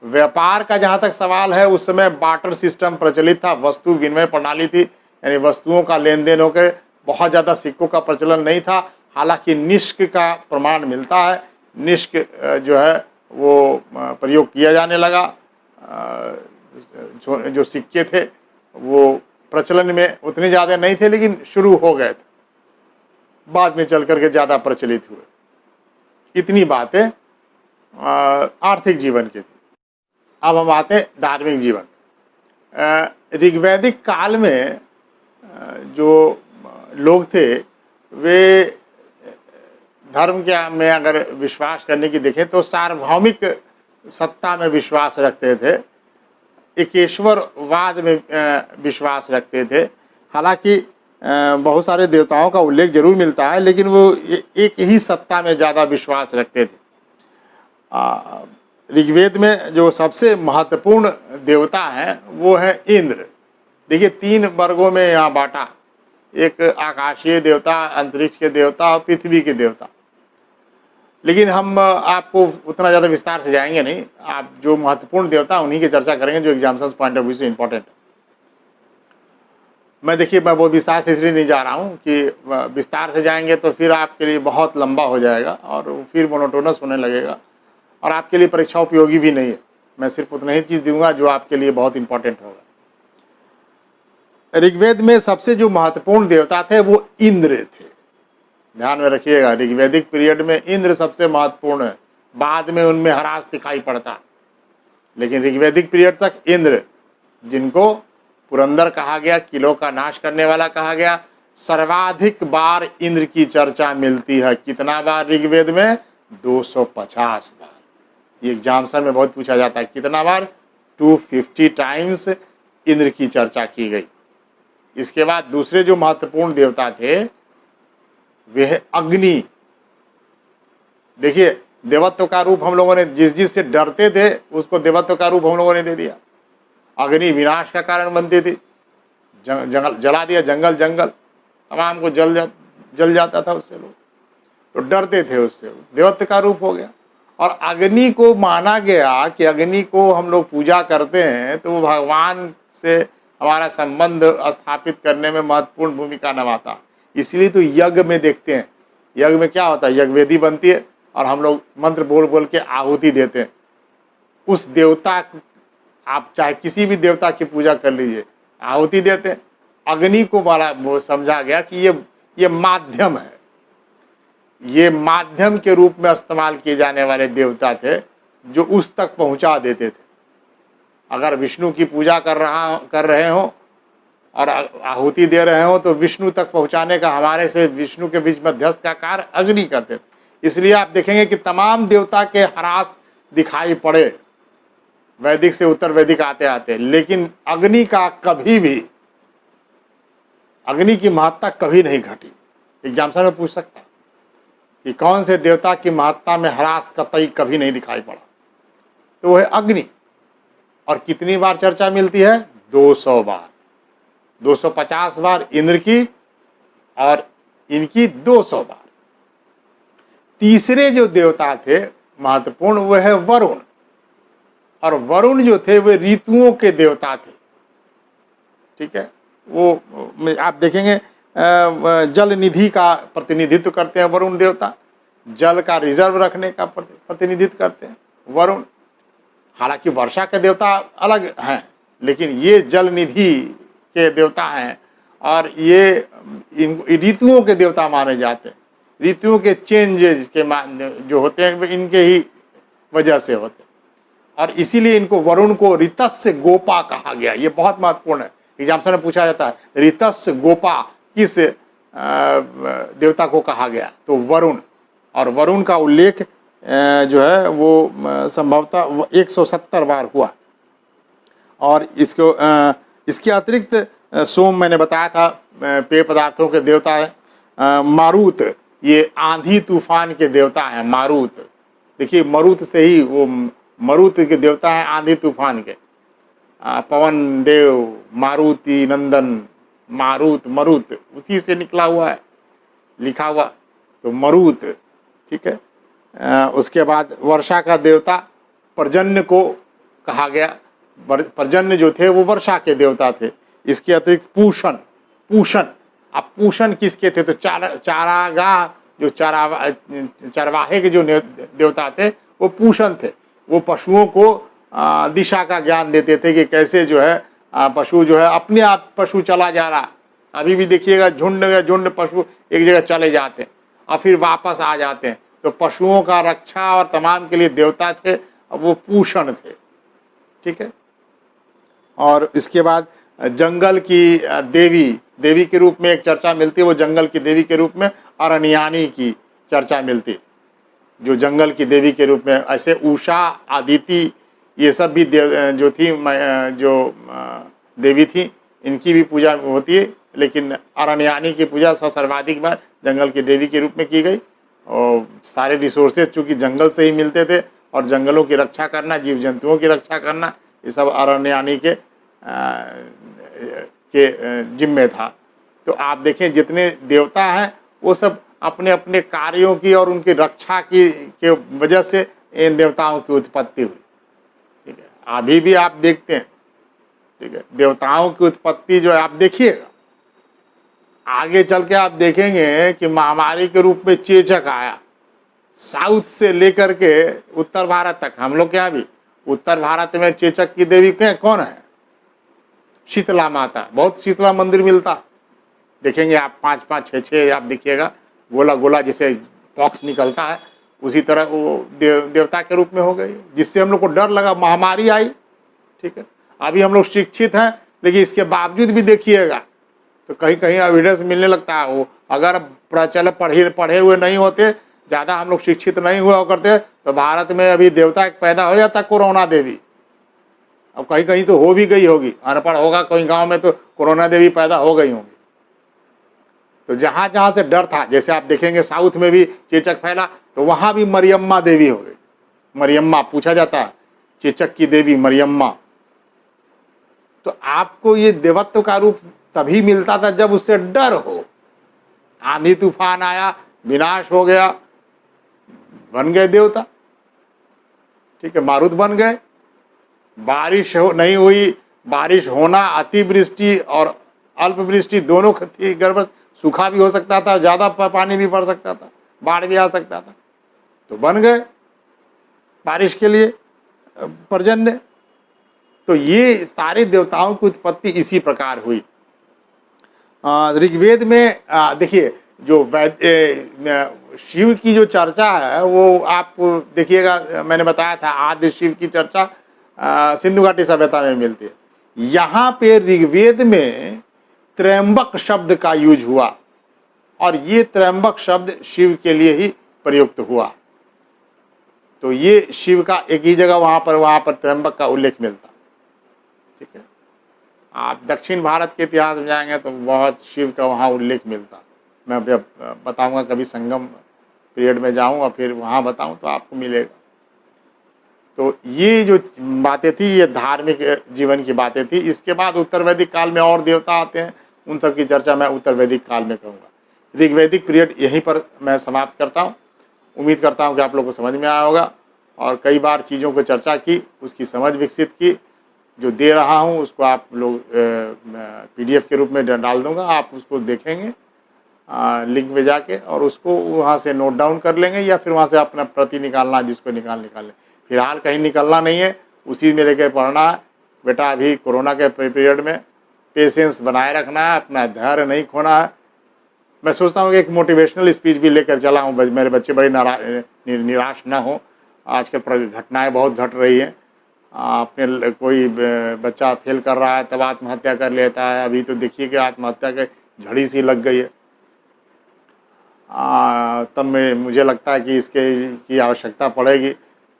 व्यापार का जहाँ तक सवाल है, उस समय बार्टर सिस्टम प्रचलित था, वस्तु विनिमय प्रणाली थी, यानी वस्तुओं का लेन देन होकर बहुत ज़्यादा सिक्कों का प्रचलन नहीं था। हालांकि निष्क का प्रमाण मिलता है, निष्क जो है वो प्रयोग किया जाने लगा, जो सिक्के थे वो प्रचलन में उतने ज़्यादा नहीं थे, लेकिन शुरू हो गए थे, बाद में चल करके ज़्यादा प्रचलित हुए। इतनी बातें आर्थिक जीवन की थी। अब हम आते हैं धार्मिक जीवन। ऋग्वैदिक काल में जो लोग थे वे धर्म के में अगर विश्वास करने की देखें तो सार्वभौमिक सत्ता में विश्वास रखते थे, एकेश्वरवाद में विश्वास रखते थे। हालांकि बहुत सारे देवताओं का उल्लेख जरूर मिलता है, लेकिन वो एक ही सत्ता में ज़्यादा विश्वास रखते थे। ऋग्वेद में जो सबसे महत्वपूर्ण देवता है वो है इंद्र। देखिए 3 वर्गों में यहाँ बांटा, एक आकाशीय देवता, अंतरिक्ष के देवता और पृथ्वी के देवता। लेकिन हम आपको उतना ज़्यादा विस्तार से जाएंगे नहीं, आप जो महत्वपूर्ण देवता उन्हीं की चर्चा करेंगे जो एग्जाम्पल्स पॉइंट ऑफ व्यू से इम्पोर्टेंट है। मैं वो विस्तार से इसलिए नहीं जा रहा हूँ कि विस्तार से जाएंगे तो फिर आपके लिए बहुत लंबा हो जाएगा और फिर मोनोटोनस होने लगेगा और आपके लिए परीक्षा उपयोगी भी नहीं है। मैं सिर्फ उतना ही चीज़ दूंगा जो आपके लिए बहुत इंपॉर्टेंट होगा। ऋग्वेद में सबसे जो महत्वपूर्ण देवता थे वो इंद्र थे, ध्यान में रखिएगा। ऋग्वैदिक पीरियड में इंद्र सबसे महत्वपूर्ण है, बाद में उनमें ह्रास दिखाई पड़ता, लेकिन ऋग्वैदिक पीरियड तक इंद्र, जिनको पुरंदर कहा गया, किलों का नाश करने वाला कहा गया। सर्वाधिक बार इंद्र की चर्चा मिलती है, कितना बार ऋग्वेद में? 250 बार। ये एग्जाम्सन में बहुत पूछा जाता है, कितना बार? 250 टाइम्स इंद्र की चर्चा की गई। इसके बाद दूसरे जो महत्वपूर्ण देवता थे वे है अग्नि। देखिए देवत्व का रूप हम लोगों ने जिससे डरते थे उसको देवत्व का रूप हम लोगों ने दे दिया। अग्नि विनाश का कारण बनती थी, जंगल जला दिया, जंगल तमाम को जल जाता था उससे, लोग तो डरते थे उससे, देवत्व का रूप हो गया। और अग्नि को माना गया कि अग्नि को हम लोग पूजा करते हैं तो वो भगवान से हमारा संबंध स्थापित करने में महत्वपूर्ण भूमिका निभाता। इसलिए तो यज्ञ में देखते हैं, यज्ञ में क्या होता है, यज्ञ वेदी बनती है और हम लोग मंत्र बोल बोल के आहुति देते हैं उस देवता। आप चाहे किसी भी देवता की पूजा कर लीजिए, आहुति देते हैं। अग्नि को बड़ा वो समझा गया कि ये माध्यम है, ये माध्यम के रूप में इस्तेमाल किए जाने वाले देवता थे जो उस तक पहुंचा देते थे। अगर विष्णु की पूजा कर रहे हो और आहुति दे रहे हो तो विष्णु तक पहुंचाने का, हमारे से विष्णु के बीच मध्यस्थ का कार्य अग्नि करते थे। इसलिए आप देखेंगे कि तमाम देवता के ह्रास दिखाई पड़े वैदिक से उत्तर वैदिक आते आते, लेकिन अग्नि का कभी भी, अग्नि की महत्ता कभी नहीं घटी। एग्जाम्पल में पूछ सकता कि कौन से देवता की महत्ता में ह्रास कतई कभी नहीं दिखाई पड़ा, तो वो है अग्नि। और कितनी बार चर्चा मिलती है? 200 बार। 250 बार इंद्र की और इनकी 200 बार। तीसरे जो देवता थे महत्वपूर्ण वो है वरुण। और वरुण जो थे वे ऋतुओं के देवता थे। ठीक है, वो आप देखेंगे जल निधि का प्रतिनिधित्व करते हैं वरुण देवता, जल का रिजर्व रखने का प्रतिनिधित्व करते हैं वरुण। हालांकि वर्षा के देवता अलग हैं, लेकिन ये जल निधि के देवता हैं और ये ऋतुओं के देवता माने जाते हैं। ऋतुओं के चेंजेज के जो होते हैं वे इनके ही वजह से होते हैं, और इसीलिए इनको वरुण को ऋतस्य गोपा कहा गया। ये बहुत महत्वपूर्ण है, एग्जाम्पल में पूछा जाता है ऋतस्य गोपा किस देवता को कहा गया, तो वरुण। और वरुण का उल्लेख जो है वो संभवतः 170 बार हुआ। और इसके अतिरिक्त सोम मैंने बताया था पेय पदार्थों के देवता है। मारुत ये आंधी तूफान के देवता हैं। मारुत, देखिए मरुत से ही वो मरुत के देवता हैं, आंधी तूफान के। पवन देव, मारुति नंदन, मारुत मरुत उसी से निकला हुआ है, लिखा हुआ, तो मरुत। ठीक है, उसके बाद वर्षा का देवता पर्जन्य को कहा गया। पर्जन्य जो थे वो वर्षा के देवता थे। इसके अतिरिक्त पूषण, पूषण, अब पूषण किसके थे, तो चारागाह जो चरवाहे के जो देवता थे वो पूषण थे। वो पशुओं को दिशा का ज्ञान देते थे कि कैसे जो है पशु जो है अपने आप पशु चला जा रहा। अभी भी देखिएगा झुंड पशु एक जगह चले जाते हैं और फिर वापस आ जाते हैं, तो पशुओं का रक्षा और तमाम के लिए देवता थे, वो पूषण थे। ठीक है, और इसके बाद जंगल की देवी के रूप में एक चर्चा मिलती है, वो जंगल की देवी के रूप में अरण्यानी की चर्चा मिलती, जो जंगल की देवी के रूप में। ऐसे उषा, आदिति, ये सब भी जो थी जो देवी थी, इनकी भी पूजा होती है, लेकिन अरण्यानी की पूजा सर्वाधिक बार जंगल की देवी के रूप में की गई। और सारे रिसोर्सेज चूँकि जंगल से ही मिलते थे, और जंगलों की रक्षा करना, जीव जंतुओं की रक्षा करना, ये सब अरण्यानी के जिम्मे था। तो आप देखें जितने देवता हैं वो सब अपने अपने कार्यों की और उनकी रक्षा की के वजह से इन देवताओं की उत्पत्ति हुई। ठीक है, अभी भी आप देखते हैं। ठीक है, देवताओं की उत्पत्ति जो है आप देखिएगा, आगे चल के आप देखेंगे कि महामारी के रूप में चेचक आया, साउथ से लेकर के उत्तर भारत तक। हम लोग के यहाँ भी उत्तर भारत में चेचक की देवी कौन है, शीतला माता। बहुत शीतला मंदिर मिलता, देखेंगे आप 5-5, 6-6 आप देखिएगा, गोला गोला जैसे पॉक्स निकलता है, उसी तरह वो देवता के रूप में हो गई, जिससे हम लोग को डर लगा, महामारी आई। ठीक है, अभी हम लोग शिक्षित हैं, लेकिन इसके बावजूद भी देखिएगा तो कहीं कहीं एविडेंस मिलने लगता है। वो अगर पढ़े हुए नहीं होते, ज़्यादा हम लोग शिक्षित नहीं हुआ करते, तो भारत में अभी देवता एक पैदा हो जाता, कोरोना देवी। अब कहीं कहीं तो हो भी गई होगी, अनपढ़ होगा कोई गांव में तो कोरोना देवी पैदा हो गई होंगी। तो जहाँ जहाँ से डर था, जैसे आप देखेंगे साउथ में भी चेचक फैला, तो वहाँ भी मरियम्मा देवी हो गई। मरियम्मा पूछा जाता है, चेचक की देवी मरियम्मा। तो आपको ये देवत्व का रूप तभी मिलता था जब उससे डर हो। आंधी तूफान आया, विनाश हो गया, बन गए देवता। ठीक है, मारुत बन गए। बारिश नहीं हुई, बारिश होना, अतिवृष्टि और अल्पवृष्टि दोनों थी, गड़बड़, सूखा भी हो सकता था, ज़्यादा पानी भी पड़ सकता था, बाढ़ भी आ सकता था, तो बन गए बारिश के लिए पर्जन्य। तो ये सारे देवताओं की उत्पत्ति इसी प्रकार हुई। ऋग्वेद में देखिए जो शिव की जो चर्चा है वो आप देखिएगा, मैंने बताया था आदि शिव की चर्चा सिंधु घाटी सभ्यता में मिलती है। यहाँ पे ऋग्वेद में त्र्यंबक शब्द का यूज हुआ, और ये त्र्यंबक शब्द शिव के लिए ही प्रयुक्त हुआ। तो ये शिव का एक ही जगह वहाँ पर त्र्यंबक का उल्लेख मिलता। ठीक है, आप दक्षिण भारत के इतिहास में जाएंगे तो बहुत शिव का वहाँ उल्लेख मिलता। मैं बताऊंगा कभी संगम पीरियड में जाऊँ और फिर वहाँ बताऊँ तो आपको मिलेगा। तो ये जो बातें थी ये धार्मिक जीवन की बातें थी। इसके बाद उत्तर वैदिक काल में और देवता आते हैं, उन सब की चर्चा मैं उत्तर वैदिक काल में करूँगा। ऋग्वैदिक पीरियड यहीं पर मैं समाप्त करता हूँ। उम्मीद करता हूँ कि आप लोग को समझ में आया होगा। और कई बार चीज़ों को चर्चा की, उसकी समझ विकसित की। जो दे रहा हूँ उसको आप लोग PDF के रूप में डाल दूँगा, आप उसको देखेंगे लिंक में जाके, और उसको वहाँ से नोट डाउन कर लेंगे, या फिर वहाँ से अपना प्रति निकालना, जिसको निकाल लें। फिलहाल कहीं निकलना नहीं है, उसी में लेके पढ़ना है बेटा। अभी कोरोना के पीरियड में पेशेंस बनाए रखना है, अपना धैर्य नहीं खोना है। मैं सोचता हूँ कि एक मोटिवेशनल स्पीच भी लेकर चला हूँ, मेरे बच्चे बड़े निराश ना हो। आजकल घटनाएं बहुत घट रही हैं, अपने कोई बच्चा फेल कर रहा है तब आत्महत्या कर लेता है। अभी तो देखिए कि आत्महत्या के झड़ी सी लग गई है। तब मुझे लगता है कि इसके की आवश्यकता पड़ेगी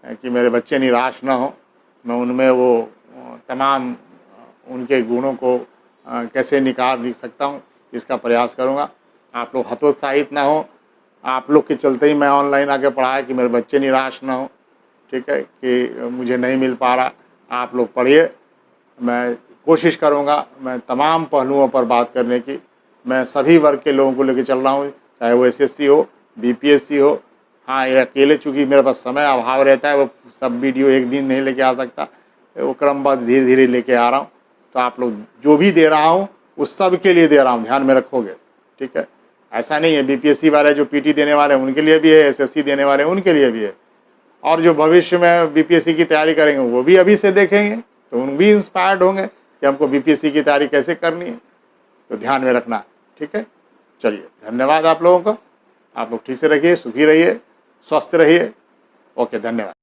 कि मेरे बच्चे निराश ना हो। मैं उनमें वो तमाम उनके गुणों को कैसे निकाल सकता हूँ, इसका प्रयास करूँगा। आप लोग हतोत्साहित ना हो। आप लोग के चलते ही मैं ऑनलाइन आके पढ़ाया कि मेरे बच्चे निराश ना हो, ठीक है, कि मुझे नहीं मिल पा रहा। आप लोग पढ़िए, मैं कोशिश करूँगा मैं तमाम पहलुओं पर बात करने की। मैं सभी वर्ग के लोगों को लेकर चल रहा हूँ, चाहे वो SSC हो, BPSC हो। हाँ, ये अकेले चूँकि मेरे पास समय अभाव रहता है, वो सब वीडियो एक दिन नहीं लेके आ सकता, वो क्रमबद्ध धीरे धीरे लेके आ रहा हूँ। तो आप लोग जो भी दे रहा हूँ उस सब के लिए दे रहा हूँ, ध्यान में रखोगे, ठीक है। ऐसा नहीं है BPSC वाले जो PT देने वाले हैं उनके लिए भी है, SSC देने वाले हैं उनके लिए भी है, और जो भविष्य में BPSC की तैयारी करेंगे वो भी अभी से देखेंगे, तो उन भी इंस्पायर्ड होंगे कि हमको BPSC की तैयारी कैसे करनी है। तो ध्यान में रखना, ठीक है। चलिए, धन्यवाद आप लोगों को। आप लोग ठीक से रहिए, सुखी रहिए, स्वस्थ रहिए। ओके, धन्यवाद।